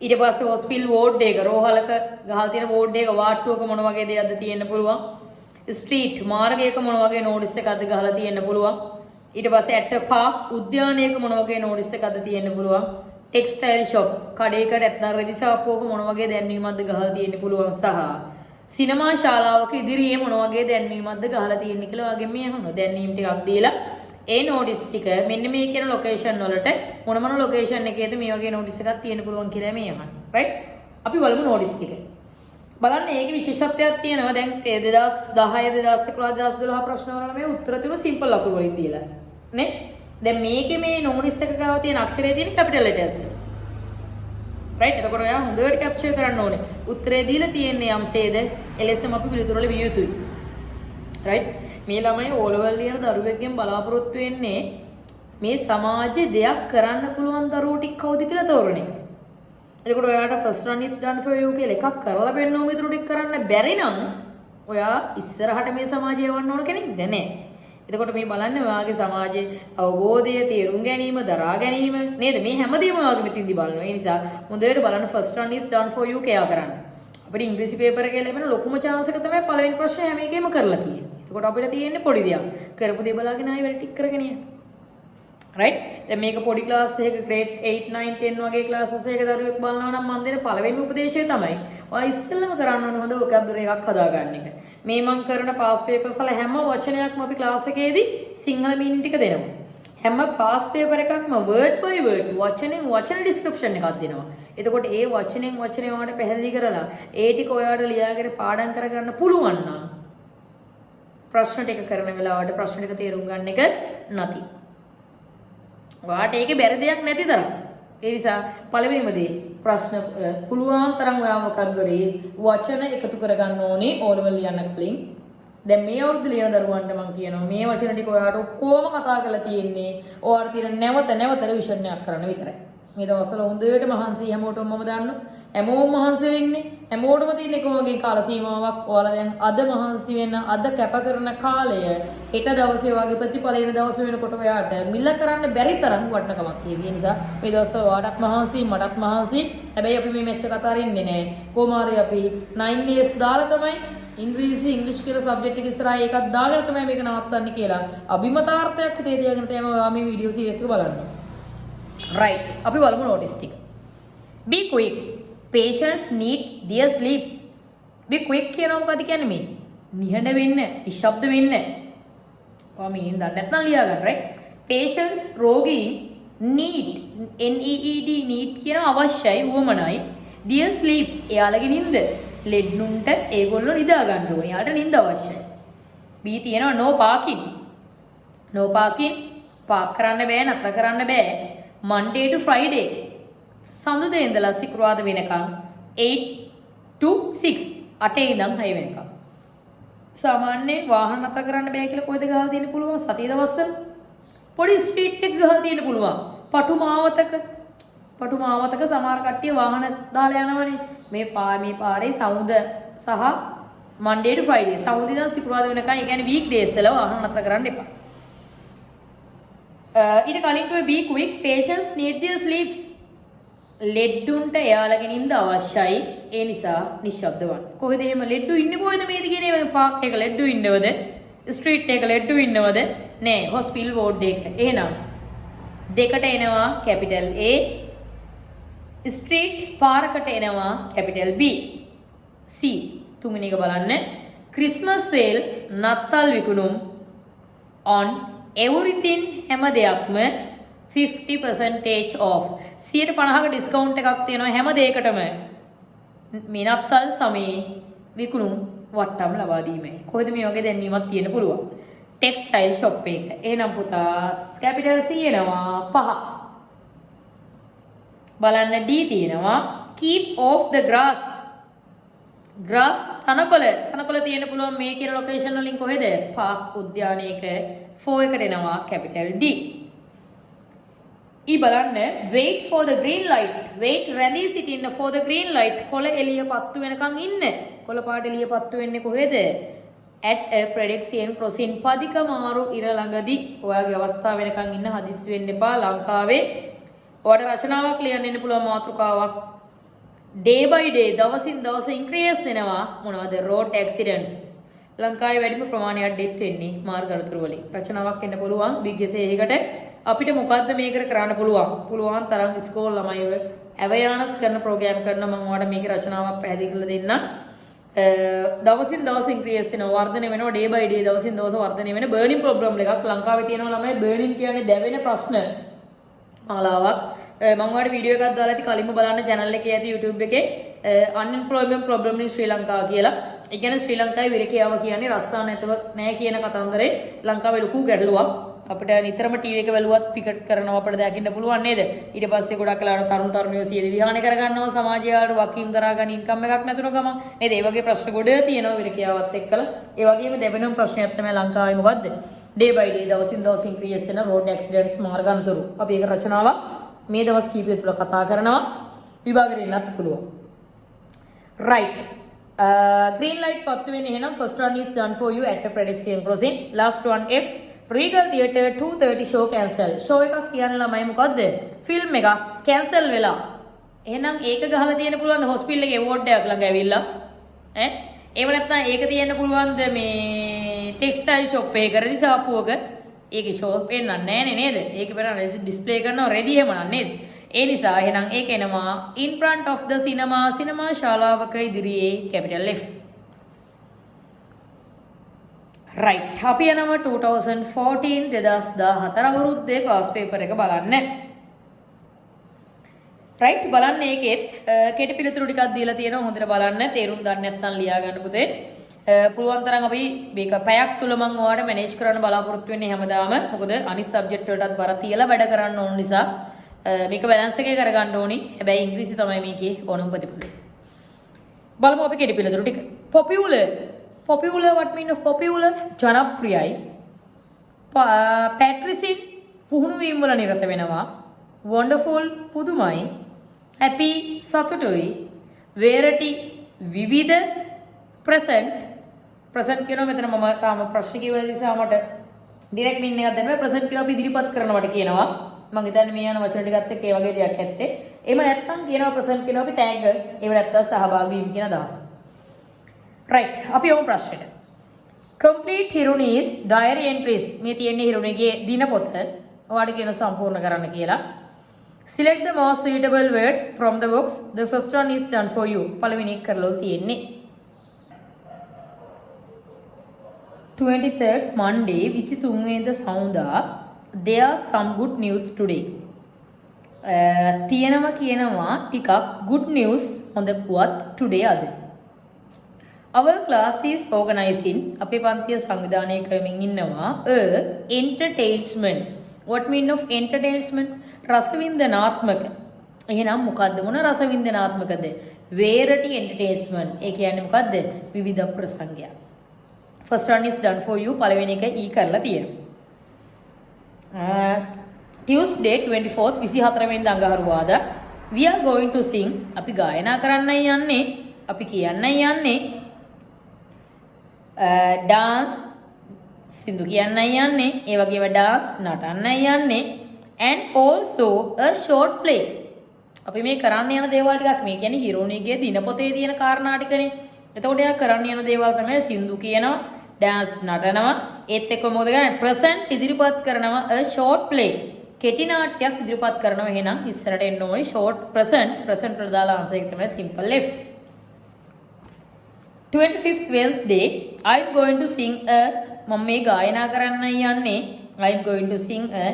ඊට පස්සේ හොස්පිටල් වෝඩ් එක රෝහලක ගහලා තියෙන වෝඩ් එක වාට්ටුවක මොන වගේ දෙයක්ද තියෙන්න පුළුවන්. ස්ට්‍රීට් මාර්ගයක මොන වගේ නෝටිස් එකක්ද ගහලා තියෙන්න පුළුවන්. ඊට පස්සේ ඇට පාක් උද්‍යානයක මොන වගේ නෝටිස් එකක්ද තියෙන්න පුළුවන්. ටෙක්ස්ටයිල් ෂොප් කඩේක නැත්නම් රෙදිසාප්පුවක මොන වගේ දැන්වීමක්ද ගහලා තියෙන්න පුළුවන් සහ සිනමා ශාලාවක ඉදිරියේ මොන වගේ දැන්වීමක්ද ගහලා තියෙන්නේ කියලා වගේ මේ අහනවා. දැන්වීම් ටිකක් දීලා ඒ නෝටිස් ටික මෙන්න මේ කියන ලොකේෂන් වලට මොන ලොකේෂන් එකේද මේ වගේ නෝටිස් එකක් තියෙන්න පුළුවන් කියලා මේ අහන්නේ. රයිට්? අපි බලමු නෝටිස් ටික. බලන්න ඒකේ විශේෂත්වයක් තියෙනවා. දැන් 2010 2011 2012 ප්‍රශ්න වල මේ උත්තර තුන සිම්පල් අකුරු වලින් දීලා. නේ? දැන් මේකේ මේ නෝටිස් එක ගාව තියෙන අක්ෂරය තියෙන කැපිටල් ලෙටර්ස්. රයිට්? එතකොට ඔයා හොඳට කැප්චර් කරන්න ඕනේ. උත්තරේ දීලා තියෙන්නේ යම්සේද එලෙසම අපි පිළිතුරු වල විය යුතුයි. රයිට්? මේ ළමයි O level ලියන දරුවෙක්ගෙන් බලාපොරොත්තු වෙන්නේ මේ සමාජයේ දෙයක් කරන්න පුළුවන් දරුවෝ ටික කවුද කියලා තෝරන එක. එතකොට ඔයාට first run is done for you කියලා එකක් කරලා බෙන්නෝ මේ දරුවෝ ටික කරන්න බැරි නම් ඔයා ඉස්සරහට මේ සමාජය යවන්න ඕන කෙනෙක්ද නැහැ. එතකොට මේ බලන්න ඔයාගේ සමාජයේ අවබෝධය, තේරුම් ගැනීම, දරා ගැනීම නේද? මේ හැමදේම ඔයාගේ මෙතින්දි බලනවා. ඒ නිසා හොඳට බලන්න first run is done for you කියලා කරන්න. අපිට ඉංග්‍රීසි පේපර් එකේ ලැබෙන ලොකුම chance එක තමයි පළවෙනි ප්‍රශ්නේ හැම එකෙම කරලා තියෙන්නේ. එතකොට අපිට තියෙන්නේ පොඩි දෙයක්. කරපු දේ බලාගෙන ආයෙ වැඩ ටික කරගෙන යන්න. රයිට්? දැන් මේක පොඩි ක්ලාස් එකක grade 8 9 10 වගේ ක්ලාසස් එකක දරුවෙක් බලනවා නම් මම දෙන පළවෙනි උපදේශය තමයි ඔයා ඉස්සෙල්ලම කරන්න ඕන හොඳ vocabulary එකක් හදාගන්න එක. මේ මම කරන past papers වල හැම වචනයක්ම අපි ක්ලාස් එකේදී සිංහල meaning ටික දෙනවා. හැම past paper එකක්ම word by word වචනෙන් වචන description එකක් දෙනවා. එතකොට ඒ වචනෙන් වචනේ ඔයාලට පැහැදිලි කරලා ඒ ටික ඔයාලට ලියාගෙන පාඩම් කරගන්න පුළුවන් නම් ප්‍රශ්න ටික කරන වෙලාවට ප්‍රශ්න ටික තේරුම් ගන්න එක නැති. ඔයාට ඒකේ බැරි දෙයක් නැති තරම්. ඒ නිසා පළවෙනිම දේ ප්‍රශ්න පුළුවන් තරම් ඔයා vocabulary වචන එකතු කරගන්න ඕනේ O level ලියන්න කලින්. දැන් මේ අවුරුද්ද ලියන දරුවන්ට මම කියනවා මේ වචන ටික ඔයාට ඔක්කොම කතා කරලා තියෙන්නේ ඔයාට තියෙන නැවත රිවිෂන් එකක් කරන්න විතරයි. මේ දවස්වල හොඳට මහන්සි හැමෝටම මම දන්නවා. හැමෝම මහන්සි වෙන්නේ. හැමෝටම තියෙන එකම වගේ කාල සීමාවක්. ඔයාලා දැන් අද මහන්සි වෙන අද කැප කරන කාලය හෙට දවසේ වගේ ප්‍රතිඵල එන දවස වෙනකොට ඔයාට මිල කරන්න බැරි තරම් වටිනකමක් තියෙනවා. ඒ නිසා මේ දවස්වල ඔයාටත් මහන්සි මටත් මහන්සි. හැබැයි අපි මේ මැච් එක අතාරින්නේ නැහැ. කොමාරි අපි 9 days දාලා තමයි ඉංග්‍රීසි කියලා සබ්ජෙක්ට් එක ඉස්සරහා ඒකත් දාගෙන තමයි මේක නවත්තන්නේ කියලා අභිමතාර්ථයක් හිතේ තියාගෙන තමයි ඔයා මේ වීඩියෝ සීරීස් එක බලන්නේ. Right. අපි බලමු notice ටික. Be quick. Patients need their sleeps. Be quick කියනවා මොකද කියන්නේ මේ? නිහඬ වෙන්න, නිශ්ශබ්ද වෙන්න. ඔයා මේ ඉඳන් නැත්නම් ලියා ගන්න, right? Patients රෝගීන් need need කියන අවශ්‍යයි උවමනයි. Their sleep එයාලගේ නිින්ද. ලෙඩ්නුන්ට ඒගොල්ලෝ නිදා ගන්න ඕනේ. එයාට නිින්ද අවශ්‍යයි. B තියෙනවා no parking. No parking. Park කරන්න බෑ, නතර කරන්න බෑ. Monday to Friday සඳුදා ඉඳලා සිකුරාදා වෙනකන් 8 to 6 8 ඉඳන් 6 වෙනකන් සාමාන්‍යයෙන් වාහන නතර කරන්න බෑ කියලා කොයිද ගහලා තියෙන්න පුළුවන් සතිය දවස්වල පොඩි ස්ට්‍රීට් එක ගහලා තියෙන්න පුළුවන් පටු මාවතක සමහර කට්ටිය වාහන දාලා යනවනේ මේ පාරේ සමුද සහ Monday to Friday සමුද ඉඳන් සිකුරාදා වෙනකන් ඒ කියන්නේ week days වල වාහන නතර කරන්න එපා ඊට කලින් කිව්වේ be quick patients need their sleeps ලෙඩ්ඩුන්ට එයාලගේ නිින්ද අවශ්‍යයි ඒ නිසා නිශ්ශබ්ද වන්න කොහෙද එහෙම ලෙඩ්ඩු ඉන්නේ කොහෙද මේද කියන්නේ පාක් එක ලෙඩ්ඩු ඉන්නවද ස්ට්‍රීට් එක ලෙඩ්ඩු ඉන්නවද නෑ හොස්පිටල් වෝඩ් එක එහෙනම් දෙකට එනවා කැපිටල් A ස්ට්‍රීට් පාරකට එනවා කැපිටල් B C තුන්වෙනි එක බලන්න ක්‍රිස්මස් සේල් නත්තල් විකුණුම් on everything හැම දෙයක්ම 50% off 50% ඩිස්කවුන්ට් එකක් තියෙනවා හැම දෙයකටම මේ නත්තල් සමයේ විකුණුම් වට්ටම් ලබා දීමයි කොහෙද මේ වගේ දැන්වීමක් තියෙන්න පුළුවන් ටෙක්ස්ටයිල් ෂොප් එක එහෙනම් පුතා කැපිටල් C එනවා 5 බලන්න D තියෙනවා keep off the grass තනකොළ තියෙන්න පුළුවන් මේ කියන ලොකේෂන් වලින් කොහෙද පාක් උද්‍යානයක 4 එකට එනවා කැපිටල් D ඊ බලන්න wait for the green light wait රැඳී සිටින්න for the green light කොළ එළිය පත්තු වෙනකන් ඉන්න කොළ පාට එළිය පත්තු වෙන්නේ කොහෙද at a prediction crossing පදික මාරු ඉර ළඟදී ඔයාගේ අවස්ථාව වෙනකන් ඉන්න හදිස්සි වෙන්න එපා ලංකාවේ ඔයාට රචනාවක් ලියන්න ඉන්න පුළුවන් මාතෘකාවක් day by day දවසින් දවස increase වෙනවා මොනවද road accidents ලංකාවේ වැඩිම ප්‍රමාණයක් ඩෙත් වෙන්නේ මාර්ග අනතුරු වලින් රචනාවක් එන්න පුළුවන් big essay එකකට අපිට මොකද්ද මේකට කරන්න පුළුවන් තරම් ස්කෝල් ළමයිව අවයානස් කරන ප්‍රෝග්‍රෑම් කරන මම ඔයාලට මේකේ රචනාවක් පැහැදිලි කරලා දෙන්නම් දවසින් දවස increase වෙනවා වර්ධනය වෙනවා day by day දවසින් දවස වර්ධනය වෙන burning problem එකක් ලංකාවේ තියෙනවා ළමයි burning කියන්නේ දැවෙන ප්‍රශ්න මාලාවක් මම ඔයාලට වීඩියෝ එකක් දාලා ඉති කලින්ම බලන්න channel එකේ ඇති YouTube එකේ unemployment problem in Sri Lanka කියලා. ඒ කියන්නේ ශ්‍රී ලංකාවේ විරකියාව කියන්නේ රස්සා නැතව නැහැ කියන කතන්දරේ ලංකාවේ ලොකු ගැටලුවක්. අපිට නිතරම ටීවී එක බැලුවත් පිකට් කරනවා අපිට දකින්න පුළුවන් නේද? ඊට පස්සේ ගොඩක් වෙලාවට තරුණ තරුණියෝ සියලු විහානය කරගන්නවා සමාජයට වකීම් කරාගෙන ඉන්කම් එකක් නැතුන ගම. නේද? ඒ වගේ ප්‍රශ්න ගොඩ තියෙනවා විරකියාවත් එක්කලා. ඒ වගේම දෙවෙනිම ප්‍රශ්නයක් තමයි ලංකාවේ මොකද්ද? day by day දවසින් දවස increase වෙන road accidents මාර්ග අනතුරු. අපි ඒක රචනාවක් මේ දවස් කීපය තුල කතා කරනවා. විභාගෙට එන්නත් පුළුවන්. right. Green light පත්තු වෙන්නේ එහෙනම් first one is done for you at a prediction crossing. Last one F. Regal Theatre 2:30 show cancel. show එකක් කියන්නේ ළමයි මොකද්ද? film එකක් cancel වෙලා. එහෙනම් ඒක ගහලා තියෙන්න පුළුවන්ද hospital එකේ ward එකක් ළඟ ඇවිල්ලා? ඒව නැත්නම් ඒක තියෙන්න පුළුවන්ද මේ textile shop එකකරදි සාප්පුවක? ඒකේ show පෙන්නන්නේ නැහනේ නේද? ඒක පෙරන display කරනවා ready එහෙම නේද? ඒ නිසා එහෙනම් ඒක එනවා in front of the cinema ශාලාවක ඉදිරියේ capital F. right. අපි යනවා 2014 2014 අවුරුද්දේ පාස් පේපර් එක බලන්න. right බලන්න ඒකෙත් කෙටි පිළිතුරු ටිකක් දීලා තියෙනවා හොඳට බලන්න තේරුම් ගන්න නැත්නම් ලියා ගන්න පුතේ. පුළුවන් තරම් අපි මේක පැයක් තුල මම ඔයාලට මැනේජ් කරන්න බලාපොරොත්තු වෙන්නේ හැමදාම. මොකද අනිත් සබ්ජෙක්ට් වලටත් බර තියලා වැඩ කරන්න ඕන නිසා මේක බැලන්ස් එකේ කරගන්න ඕනි. හැබැයි ඉංග්‍රීසි තමයි මේකේ ඕනම ප්‍රතිඵලය. බලමු අපි කෙටි පිළිතුරු ටික. popular what mean of popular ජනප්‍රියයි. පැට්‍රිසින් පුහුණු වීම වල නිරත වෙනවා. wonderful පුදුමයි. happy සතුටුයි. variety විවිධ. present කියනවා මෙතන මම තාම ප්‍රශ්න කියවන නිසා මට ඩිරෙක්ට් මීනින් එකක් දෙන්න බෑ. present කියලා අපි ඉදිරිපත් කරනවට කියනවා. මම හිතන්නේ මේ යන වචන ටිකත් එක්ක ඒ වගේ දෙයක් ඇත්තේ. එහෙම නැත්නම් කියනවා ප්‍රසන්ට් කියනවා අපි ටැග් ඒව නැත්නම් සහභාගී වීම කියන අදහස. right. අපි යමු ප්‍රශ්නෙට. complete Hirunis diary entries මේ තියෙන්නේ හිරුනිගේ දිනපොත. ඔයාලට කියන සම්පූර්ණ කරන්න කියලා. select the most suitable words from the box. The first one is done for you. පළවෙනි එක කරලා තියෙන්නේ. 23rd Monday 23 වෙනිදා සවුන්දා there are some good news today. තියෙනවා කියනවා ටිකක් good news හොඳ පුවත් today අද. our class is organizing අපේ පන්තිය සංවිධානය කරමින් ඉන්නවා entertainment. what mean of entertainment? රසවින්දනාත්මක. එහෙනම් මොකද්ද මොන රසවින්දනාත්මකද? variety entertainment. ඒ කියන්නේ මොකද්ද? විවිධ ප්‍රසංගයක්. first one is done for you. පළවෙනි එක ඊ කරලා තියෙනවා. Tuesday 24th 24 වෙනිදා අඟහරුවාදා we are going to sing අපි ගායනා කරන්නයි යන්නේ අපි කියන්නයි යන්නේ dance සින්දු කියන්නයි යන්නේ ඒ වගේම dance නටන්නයි යන්නේ and also a short play අපි මේ කරන්න යන දේවල් ටිකක් මේ කියන්නේ හිරෝනිගේ දිනපොතේ තියෙන කාරණා ටිකනේ එතකොට එයා කරන්න යන දේවල් තමයි සින්දු කියනවා dance නටනවා ඒත් එක්ක මොකද කරන්නේ present ඉදිරිපත් කරනවා a short play කෙටි නාට්‍යයක් ඉදිරිපත් කරනවා එහෙනම් ඉස්සරට එන්න ඕනේ short present වල දාලා ආන්සර් එක තමයි simple F 25th Wednesday I'm going to sing a මම මේ ගායනා කරන්නයි යන්නේ I'm going to sing a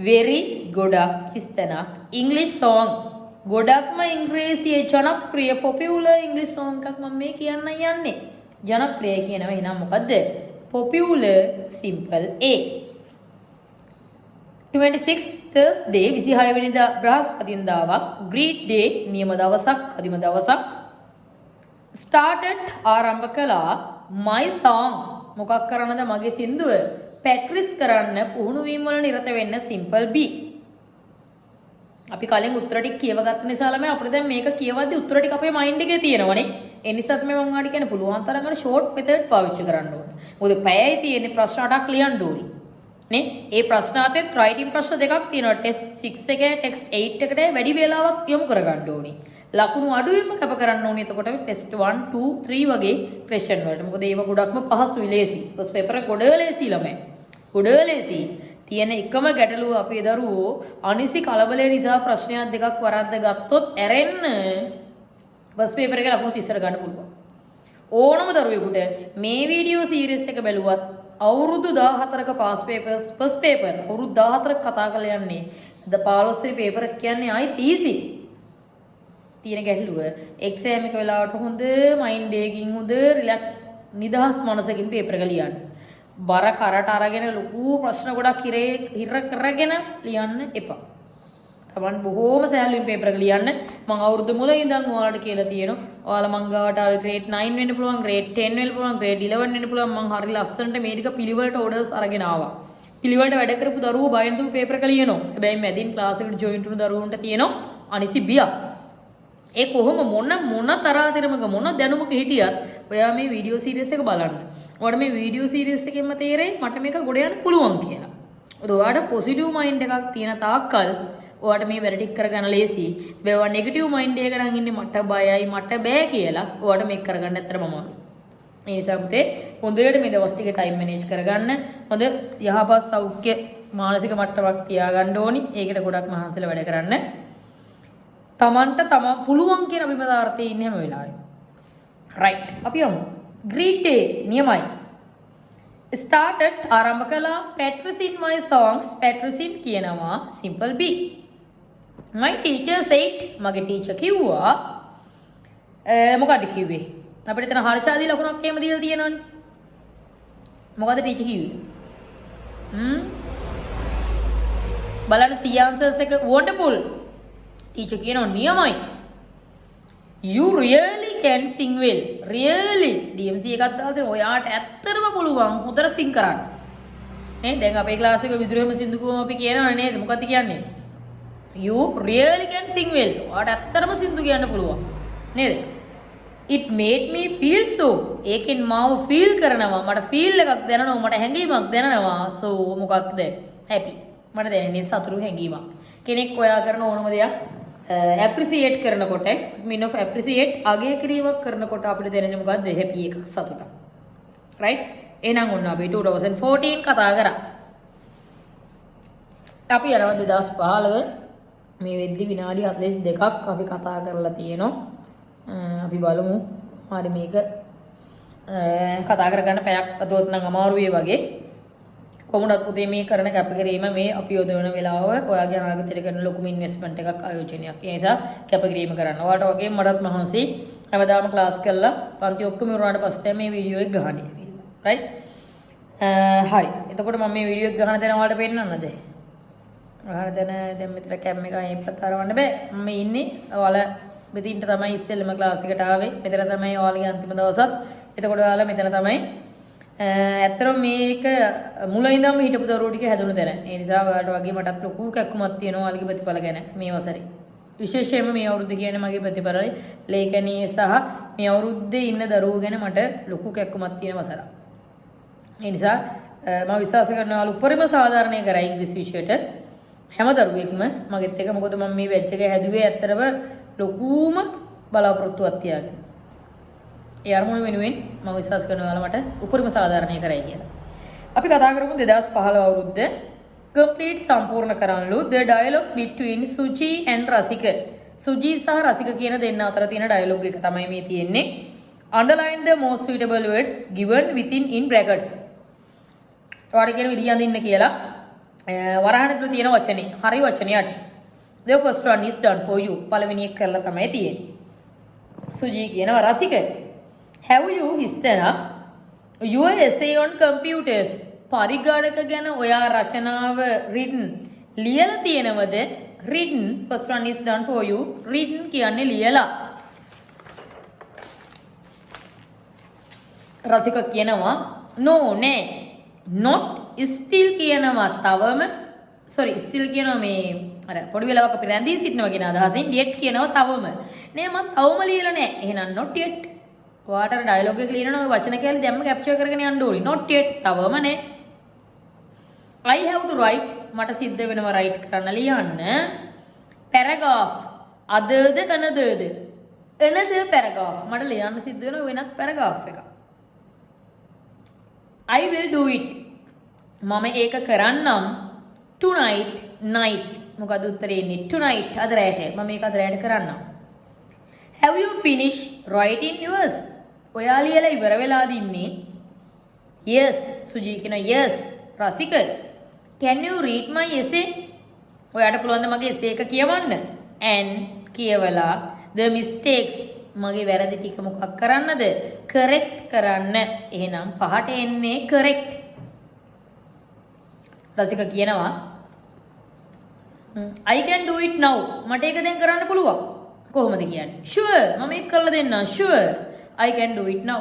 very ගොඩක් හිස්තනක් English song ගොඩක්ම ඉංග්‍රීසියේ ජනප්‍රිය popular English song එකක් මම මේ කියන්නයි යන්නේ ජනප්‍රිය කියනවා එහෙනම් මොකද්ද popular simple A 26th Thursday 26 වෙනිදා බ්‍රහස්පතින්දාවක් great day නියම දවසක් අදිම දවසක් started ආරම්භ කළා my song මොකක් කරන්නද මගේ සින්දුව පැට්‍රිස් කරන්න පුහුණු වීම වල නිරත වෙන්න simple B අපි කලින් උත්තර ටික කියවගත්ත නිසා ළමයි අපිට දැන් මේක කියවද්දි උත්තර ටික අපේ මයින්ඩ් එකේ තියෙනවනේ ඒ නිසා තමයි මම ඔයාලට කියන්නේ පුළුවන් තරම් අර ෂෝට් මෙතඩ් පාවිච්චි කරන්න ඕනේ මොකද පැයයි තියෙන්නේ ප්‍රශ්න 8ක් ලියන්න ඕනේ නේ ඒ ප්‍රශ්න අතේ රයිටින් ප්‍රශ්න දෙකක් තියෙනවා ටෙස්ට් 6 එකේ ටෙක්ස්ට් 8 එකට වැඩි වේලාවක් යොමු කරගන්න ඕනේ ලකුණු අඩුවෙන්ම කැප කරන්න ඕනේ එතකොට ටෙස්ට් 1 2 3 වගේ ක්වෙස්චන් වලට. මොකද ඒව ගොඩක්ම පහසුයි ලේසි. ඊපස් පේපර් එක ගොඩ ලේසි ළමයි. ගොඩ ලේසි. තියෙන එකම ගැටලුව අපේ දරුවෝ අනිසි කලබලය නිසා ප්‍රශ්නයක් දෙකක් වරද්ද ගත්තොත් ඇරෙන්න ඊපස් පේපර් එකේ ලකුණු 30ට ගන්න පුළුවන්. ඕනම දරුවෙකුට මේ වීඩියෝ සීරීස් එක බැලුවත් අවුරුදු 14ක පාස් පේපර්ස් ෆස්ට් පේපර් අවුරුදු 14ක් කතා කරලා යන්නේ. ද 15 වෙනි පේපර් එක කියන්නේ ආයි තීසි. තියෙන ගැටලුව එක්සෑම් එක වෙලාවට හොඳ මයින්ඩ් එකකින් හොඳ රිලැක්ස් නිදහස් මනසකින් පේපර් එක ලියන්න. බර කරට අරගෙන ලොකු ප්‍රශ්න ගොඩක් හිර කරගෙන ලියන්න එපා. තමන් බොහෝම සෑහලුවෙන් පේපර් එක ලියන්න. මම අවුරුදු මුල ඉඳන් ඔයාලට කියලා තියෙනවා. ඔයාලා මං ගාවට ආවේ grade 9 වෙන්න පුළුවන්, grade 10 වෙන්න පුළුවන්, grade 11 වෙන්න පුළුවන්. මං හරි ලස්සනට මේ ටික පිළිවෙලට orders අරගෙන ආවා. පිළිවෙලට වැඩ කරපු දරුවෝ බයෙන් දු පේපර් එක ලියනවා. හැබැයි මැදින් ක්ලාස් එකට ජොයින් වුණු දරුවන්ට තියෙනවා අනිසි බියක්. ඒ කොහොම මොන තරහතරමක මොන දැනුමක හිටියත් ඔයා මේ වීඩියෝ සීරීස් එක බලන්න. ඔයාලට මේ වීඩියෝ සීරීස් එකෙන්ම තේරෙයි මට මේක ගොඩ යන්න පුළුවන් කියලා. ඔයාලට පොසිටිව් මයින්ඩ් එකක් තියෙන තාක්කල් ඔයාලට මේ වැඩ ටික කරගන්න ලේසි. හැබැයි ඔයා නෙගටිව් මයින්ඩ් එකක නම් ඉන්නේ මට බයයි මට බෑ කියලා ඔයාලට මේක කරගන්න ඇත්තටම අමාරුයි. මේ නිසා පුතේ හොඳට මේ දවස් ටික ටයිම් මැනේජ් කරගන්න. හොඳ යහපත් සෞඛ්‍ය මානසික මට්ටමක් තියාගන්න ඕනි. ඒකට ගොඩක් මහන්සිලා වැඩ කරන්න. තමන්ට පුළුවන් කියන අභිමතාර්ථයේ ඉන්න හැම වෙලාවෙම. right. අපි යමු. greet day නියමයි. started ආරම්භ කළා Patricin my songs. Patricin කියනවා simple B. my teacher said මගේ ටීචර් කිව්වා මොකක්ද කිව්වේ? අපිට එතන හර්ෂාදී ලකුණක් එහෙම දීලා තියෙනවනේ. මොකද ටීචර් කිව්වේ? බලන්න C answers එක wonderful. ටීචර් කියනවා නියමයි. You really can sing well. Really. DMC එකක් දාලා තියෙනවා. ඔයාට ඇත්තටම පුළුවන් හොඳට sing කරන්න. නේ දැන් අපේ ක්ලාස් එකේ විදුරෙම සින්දුකුවම අපි කියනවා නේද? මොකක්ද කියන්නේ? You really can sing well. ඔයාට ඇත්තටම සින්දු කියන්න පුළුවන්. නේද? It made me feel so. ඒකෙන් මාව feel කරනවා. මට feel එකක් දැනෙනවා. මට හැඟීමක් දැනෙනවා. So මොකක්ද? Happy. මට දැනෙන්නේ සතුටු හැඟීමක්. කෙනෙක් ඔයා කරන ඕනම දෙයක් appreciate කරනකොට mean of appreciate අගය කිරීමක් කරනකොට අපිට දැනෙන්නේ මොකද්ද? happy එකක් සතුටක්. right? එහෙනම් ඔන්න අපි 2014 කතා කරා. අපි යනවා 2015 මේ වෙද්දි විනාඩි 42ක් අපි කතා කරලා තියෙනවා. අපි බලමු හරි මේක කතා කරගන්න පැයක් අදොත් නම් අමාරු වගේ. කොමුණත් පුතේ මේ කරන කැපකිරීම මේ අපි යොදවන වෙලාව ඔයාගේ අනාගතයට කරන ලොකුම ඉන්වෙස්ට්මන්ට් එකක් ආයෝජනයක්. ඒ නිසා කැපකිරීම කරන්න. ඔයාලට වගේ මටත් මහන්සි හැමදාම ක්ලාස් කරලා පන්ති ඔක්කොම ඉවරනාට පස්සේ මේ වීඩියෝ එක ගහන්නේ. right? හරි. එතකොට මම මේ වීඩියෝ එක ගහන තැන ඔයාලට පෙන්නන්නද? ඔයාලා දැන් මෙතන කැම් එක අයින් පතරවන්න බෑ. මම ඉන්නේ ඔයාලා මෙතින්ට තමයි ඉස්සෙල්ලම ක්ලාස් එකට ආවේ. මෙතන තමයි ඔයාලගේ අන්තිම දවසත්. එතකොට ඔයාලා මෙතන තමයි ඇත්තටම මේක මුල ඉඳන්ම හිටපු දරුවෝ ටික හැදුණු තැන. ඒ නිසා ඔයාලට වගේ මටත් ලොකු කැක්කුමක් තියෙනවා ඔයාලගේ ප්‍රතිඵල ගැන මේ වසරේ. විශේෂයෙන්ම මේ අවුරුද්ද කියන්නේ මගේ ප්‍රතිඵල ලේඛනයේ සහ මේ අවුරුද්දේ ඉන්න දරුවෝ ගැන මට ලොකු කැක්කුමක් තියෙන වසරක්. ඒ නිසා මම විශ්වාස කරනවා ඔයාලා උපරිම සාධාරණය කරා ඉංග්‍රීසි විෂයට හැම දරුවෙක්ම මගෙත් එක. මොකද මම මේ බැච් එක හැදුවේ ඇත්තටම ලොකුම බලාපොරොත්තුවක් තියාගෙන. ඒ අරමුණ වෙනුවෙන් මම විශ්වාස කරනවා ඔයාලා මට උපරිම සාධාරණය කරයි කියලා. අපි කතා කරමු 2015 අවුරුද්ද complete සම්පූර්ණ කරන්නලු the dialogue between Suji and Rasika. Suji සහ Rasika කියන දෙන්න අතර තියෙන dialogue එක තමයි මේ තියෙන්නේ. Underline the most suitable words given within in brackets. ඔයාලා කියන විදිහ අඳින්න කියලා වරහණට තියෙන වචනේ හරි වචනේ යටි. The first one is done for you. පළවෙනි එක කරලා තමයි තියෙන්නේ. Suji කියනවා Rasika, have you history your essay on computers? පරිගණක ගැන ඔයා රචනාව written ලියලා තියෙනවද? written first one is done for you. written කියන්නේ ලියලා. රසික කියනවා no නෑ. not still කියනවා තවම sorry still කියනවා මේ අර පොඩි වෙලාවක අපි රැඳී සිටිනවා කියන අදහසින් yet කියනවා තවම. නෑ මම තවම ලියලා නෑ. එහෙනම් not yet. ඔයාට ඩයලොග් එක ලියනවා ඔය වචන කැලේ දැම්ම කැප්චර් කරගෙන යන්න ඕනි. not yet තවම නෑ. I have to write මට සිද්ධ වෙනවා write කරන්න ලියන්න. paragraph otherද anotherද another paragraph මට ලියන්න සිද්ධ වෙන වෙනත් paragraph එකක්. I will do it. මම ඒක කරන්නම්. tonight night මොකද උත්තරේ ඉන්නේ tonight අද රැයට මම මේක අද රැයට කරන්නම්. Have you finished writing yours? ඔයා ලියලා ඉවර වෙලාද ඉන්නේ? Yes සුජී කියන yes. Rasika can you read my essay? ඔයාට පුළුවන් ද මගේ essay එක කියවන්න? and කියවලා the mistakes මගේ වැරදි ටික මොකක් කරන්නද? correct කරන්න. එහෙනම් පහට එන්නේ correct. රසික කියනවා I can do it now. මට ඒක දැන් කරන්න පුළුවන්. කොහොමද කියන්නේ? sure මම ඒක කරලා දෙන්නම්. sure I can do it now.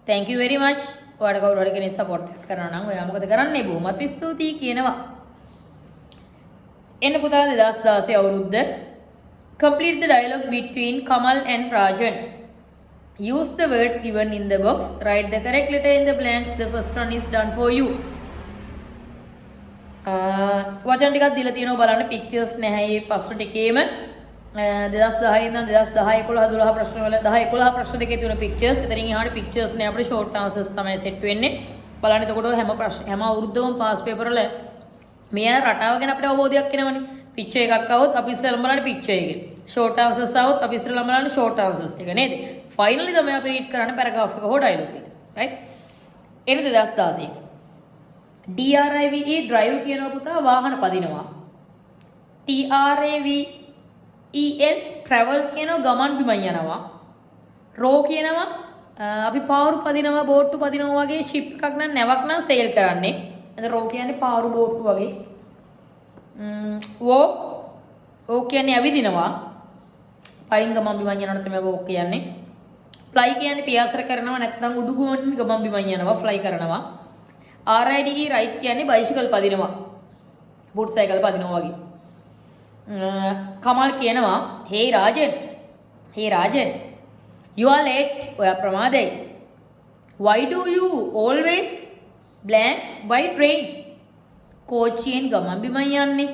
thank you very much. ඔයාලට කවුරු හරි කෙනෙක් සපෝට් කරනවා නම් ඔයා මොකද කරන්නේ? බොහොමත් ස්තුතියි කියනවා. එන්න පුතා 2016 අවුරුද්ද. Complete the dialogue between Kamal and Rajan. Use the words given in the box. Write the correct letter in the blanks. The first one is done for you. වචන ටිකක් දීලා තියෙනවා බලන්න pictures නැහැ මේ ප්‍රශ්න ටිකේම 2010 ඉඳන් 2010 11 12 ප්‍රශ්න වල 10 11 ප්‍රශ්න දෙකේ තියෙන pictures. එතනින් එහාට pictures නෑ අපේ short answers තමයි set වෙන්නේ. බලන්න එතකොට හැම අවුරුද්දම pass paper වල මේ යන රටාව ගැන අපිට අවබෝධයක් එනවනේ. picture එකක් આવොත් අපි ඉස්සෙල්ලාම බලන්න picture එකේ. short answers આવොත් අපි ඉස්සෙල්ලාම බලන්න short answers ටික නේද? finally තමයි අපි read කරන්නේ paragraph එක හෝ dialogue එක. right? එන 2016. DRIVE drive කියනවා පුතා වාහන පදිනවා. TRAVEL travel කියනවා ගමන් බිමන් යනවා. row කියනවා අපි පාරු පදිනවා බෝට්ටු පදිනවා වගේ ship එකක් නම් නැවක් නම් sail කරන්නේ. එතන row කියන්නේ පාරු බෝට්ටු වගේ. walk කියන්නේ ඇවිදිනවා. පයින් ගමන් බිමන් යනවා තමයි walk කියන්නේ. fly කියන්නේ පියාසර කරනවා නැත්නම් උඩුගුවන් ගමන් බිමන් යනවා fly කරනවා. RIDE right කියන්නේ bicycle පදිනවා. boot cycle පදිනවා වගේ. කමල් කියනවා hey Rajan you are late ඔයා ප්‍රමාදයි. why do you always blanks by train? කෝච්චියෙන් ගමන් බිමන් යන්නේ.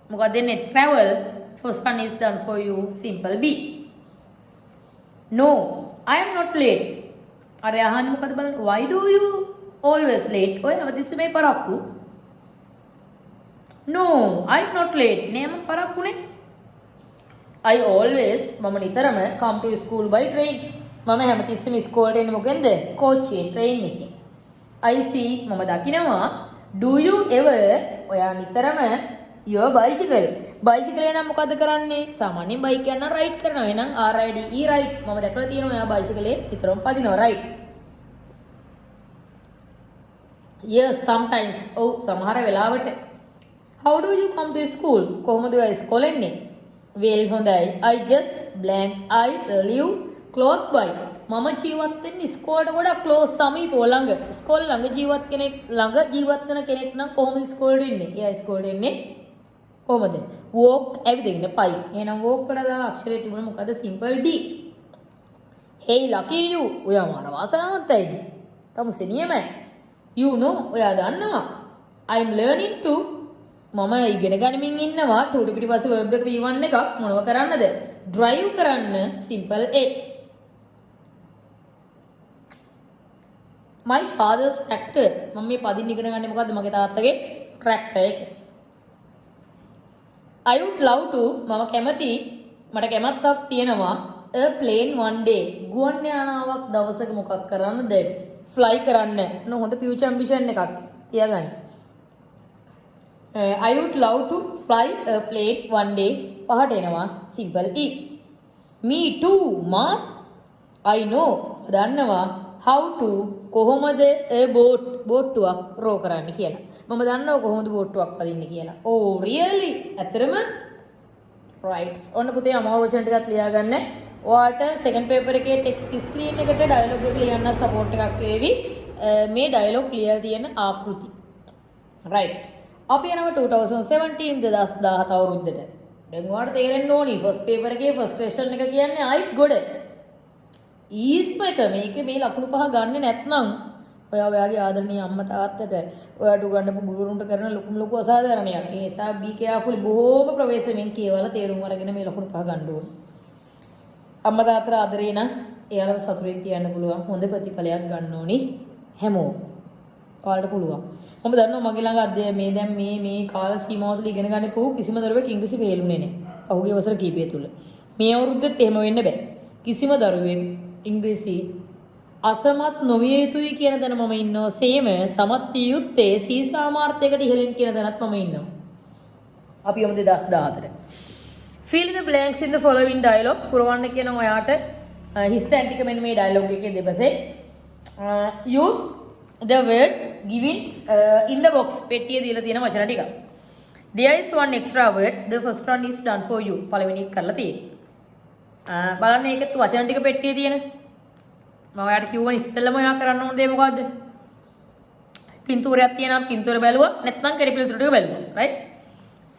මොකද දෙන්නේ travel. first one is done for you simple B. no I am not late. අර අහන්නේ මොකද බලන්න why do you always late? ඔය හැමතිස්සෙම පරක්කු. no I am not late. නෑ මම පරක්කුනේ. I always මම නිතරම come to school by train. මම හැමතිස්සෙම ඉස්කෝලේට එන්නේ මොකෙන්ද? කෝච්චියෙන් train එකෙන්. I see මම දකිනවා do you ever ඔයා නිතරම your bicycle. bicycle එක නම් මොකද කරන්නේ? සාමාන්‍යයෙන් බයික් එක නම් රයිඩ් කරනවා. එහෙනම් RIDE right. මම දැකලා තියෙනවා ඔයා bicycle එකේ නිතරම පදිනවා right. yes sometimes ඔව් සමහර වෙලාවට. how do you come to school? කොහොමද ඔයා ඉස්කෝලේ එන්නේ? well හොඳයි. I just blanks I live close by. මම ජීවත් වෙන්නේ ඉස්කෝලේට ගොඩක් close සමීපව ළඟ. ඉස්කෝලේ ළඟ ජීවත් ජීවත් වෙන කෙනෙක් නම් කොහොමද ඉස්කෝලේට එන්නේ? එයා ඉස්කෝලේට එන්නේ කොහොමද? walk ඇවිදගෙන පයි. එහෙනම් walk වල දාන අක්ෂරය තිබුණ මොකද? simple D. hey lucky you. ඔයා මාර වාසනාවන්තයිද? තමුසේ නියමයි. you know ඔයා දන්නවා. I'm learning to මම ඉගෙන ගනිමින් ඉන්නවා. to පිටිපස්සේ verb එක V1 එකක් මොනව කරන්නද? drive කරන්න simple A. my father's tractor මම මේ පදින්න ඉගෙන ගන්නේ මොකද්ද? මගේ තාත්තගේ tractor එක. I would love to මම කැමති මට කැමැත්තක් තියෙනවා a plane one day ගුවන් යානාවක් දවසක මොකක් කරන්නද? fly කරන්න. හොඳ future ambition එකක් තියාගන්න. I would love to fly a plane one day පහට එනවා simple E. me too ma I know දන්නවා how to කොහොමද a boat බෝට්ටුවක් row කරන්න කියලා. මම දන්නවා කොහොමද බෝට්ටුවක් පදින්න කියලා. oh really ඇත්තටම right. ඔන්න පුතේ අමාරු වචන ටිකක් ලියාගන්න. ඔයාට second paper එකේ text screen එකට dialogue එක ලියන්න support එකක් වේවි. මේ dialogue clear තියෙන ආකෘති. right. අපි යනවා 2017 2017 අවුරුද්දට. දැන් ඔයාලට තේරෙන්න ඕනි first paper එකේ first question එක කියන්නේ ආයිත් ගොඩ. ඊස්ම එක මේක මේ ලකුණු පහ ගන්නෙ නැත්නම් ඔයාගේ ආදරණීය අම්මා තාත්තට ඔයාට උගන්වපු ගුරුවරුන්ට කරන ලොකු අසාධාරණයක්. ඒ නිසා be careful බොහෝම ප්‍රවේශමෙන් කියවලා තේරුම් අරගෙන මේ ලකුණු පහ ගන්න ඕනේ. අම්මා තාත්තලා ආදරේ නම් එයාලව සතුටින් තියන්න පුළුවන් හොඳ ප්‍රතිඵලයක් ගන්න ඕනි හැමෝම. ඔයාලට පුළුවන්. මම දන්නවා මගේ ළඟ අධ්‍යය මේ දැන් මේ කාල සීමාව තුළ ඉගෙන ගන්න පොහු කිසිම දරුවෙක් ඉංග්‍රීසි ෆේලුනේ නැහැ. පහුගිය වසර කීපය තුළ. මේ අවුරුද්දෙත් එහෙම වෙන්න බෑ. කිසිම දරුවෙක් ඉංග්‍රීසි අසමත් නොවිය යුතුයි කියන දන මම ඉන්නවා. සේම සමත් යුත්තේ සී සාමාර්ථයකට ඉහළින් කියන දනත් මම ඉන්නවා. අපි යමු 2014. Fill in the blanks in the following dialogue. පුරවන්න කියන ඔයාට හිස්තැන් ටික මෙන්න මේ dialogue එකේ දෙපසේ use the words given in the box. පෙට්ටියේ දීලා තියෙන වචන ටික. There is one extra word. The first one is done for you. පළවෙනි එක කරලා තියෙන්නේ. බලන්න මේකත් වචන ටික පෙට්ටියේ තියෙන. මම ඔයාලට කිව්වා ඉස්සෙල්ලම ඔයා කරන්න ඕන දේ මොකද්ද? පින්තූරයක් තියෙනවා පින්තූර බැලුවා නැත්නම් කෙරි පිළිතුරු ටික බැලුවා. right?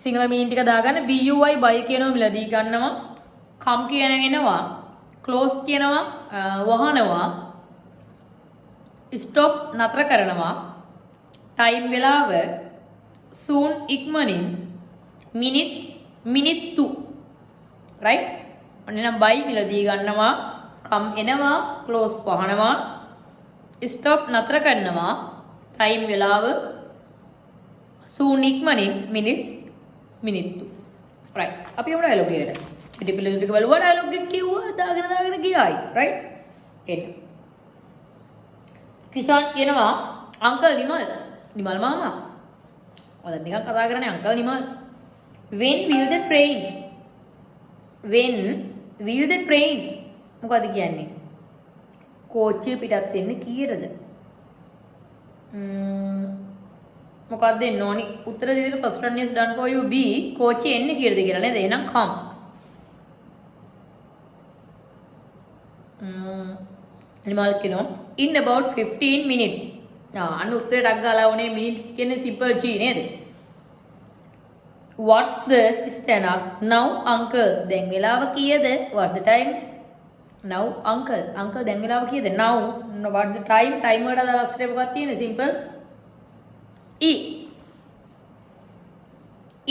සිංහල මීනින් ටික දාගන්න BUI buy කියනවා මිලදී ගන්නවා. come කියනගෙනවා. close කියනවා වහනවා. stop නතර කරනවා. time වෙලාව soon ඉක්මනින් minutes මිනිත්තු. right? ඔන්න buy මිලදී ගන්නවා. come එනවා close වහනවා stop නතර කරනවා time වෙලාව soon ඉක්මනින් minutes මිනිත්තු right අපි යමු dialogue එකට ඉතින් පිළිතුරු ටික බලුවා dialogue එක කිව්වා දාගෙන ගියායි right එන්න කිෂාන් කියනවා අංකල් නිමල් මාමා ඔයාලා නිකන් කතා කරන්නේ uncle Nimal when will the train මොකද කියන්නේ? කෝච්චිය පිටත් වෙන්නේ කීයටද? මොකක්ද දෙන්න ඕනි? උත්තර දෙන්න first one is done for you B කෝච්චිය එන්නේ කීයටද කියලා නේද? එහෙනම් come. නිමල් කියනවා in about 15 minutes. අන්න උත්තරයක් ගාලා උනේ minutes කියන්නේ simple G නේද? What's the stand now uncle? දැන් වෙලාව කීයද? What's the time? now uncle දැන් වෙලාව කීයද now what the time වලට අදාළ අක්ෂරය මොකක්ද තියෙන්නේ simple e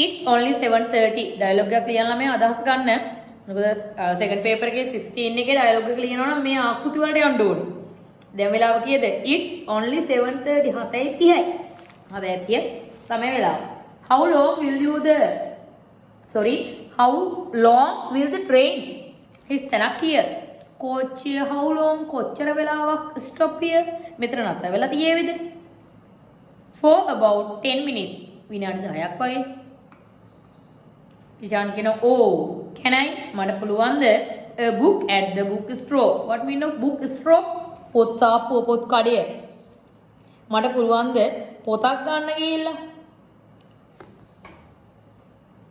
it's only 7:30 dialogue එක ලියන්න ළමයා අදහස් ගන්න මොකද second paper එකේ 16 එකේ dialogue එක ලියනවා නම් මේ ආකෘති වලට යන්න ඕනේ දැන් වෙලාව කීයද it's only 7:30 7:30යි 7:30 තමයි වෙලාව how long will the train හිස්තැනක් here කෝච්චිය how long කොච්චර වෙලාවක් stop here මෙතන නැත වෙලා තියෙවිද for about 10 minutes විනාඩි 10ක් වගේ ඉජාන් කියන oh can I මට පුළුවන්ද a book at the bookstore what mean of bookstore පොත් සාප්පුව පොත් කඩේ මට පුළුවන්ද පොතක් ගන්න ගිහිල්ලා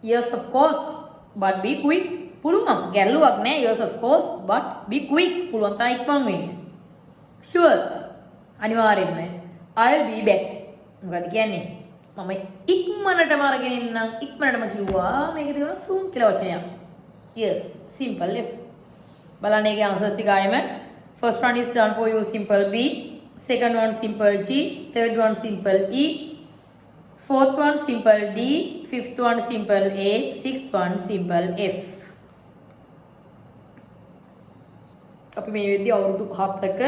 yes of course but be quick පුළුවන් ගැල්ලුවක් නෑ yes of course but be quick පුළුවන් තා ඉක්මන් වෙන්න sure අනිවාර්යෙන්ම I'll be back මොකද කියන්නේ මම ඉක්මනටම අරගෙන ඉන්නම් ඉක්මනටම කිව්වා මේකේ තියෙන soon කියලා වචනයක් yes simple if බලන්න ඒකේ answers ටික ආයෙම first one is done for you simple B second one simple G third one simple E fourth one simple D fifth one simple A sixth one simple F අපි මේ විදිහ අවුරුදු 7ක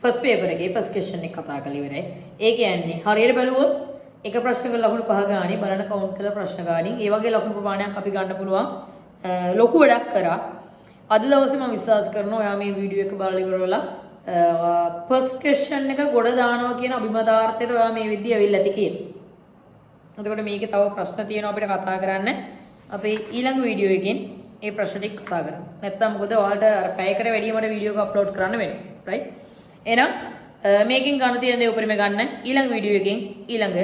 first paper එකේ first question එක කතා කරලා ඉවරයි. ඒ කියන්නේ හරියට බැලුවොත් එක ප්‍රශ්නයක ලකුණු 5 ගානේ බලන කවුන්ට් කරලා ප්‍රශ්න ගානින් ඒ වගේ ලකුණු ප්‍රමාණයක් අපි ගන්න පුළුවන්. ලොකු වැඩක් කරා. අද දවසේ මම විශ්වාස කරනවා ඔයා මේ වීඩියෝ එක බලලා ඉවරවලා ෆස්ට් ක්වෙස්චන් එක ගොඩ දානවා කියන අභිමතාර්ථයට ඔයා මේ විදිහ ඇවිල්ලා ඇති කියලා. එතකොට මේකේ තව ප්‍රශ්න තියෙනවා අපිට කතා කරන්න. අපි ඊළඟ වීඩියෝ එකෙන් ඒ ප්‍රශ්න ටික කතා කරමු. නැත්තම් මොකද ඔයාලට අර පැයකට වැඩිය මට වීඩියෝ එක අප්ලෝඩ් කරන්න වෙනවා. right? එහෙනම් මේකෙන් ගන්න තියෙන දේ උපරිම ගන්න ඊළඟ වීඩියෝ එකෙන් ඊළඟ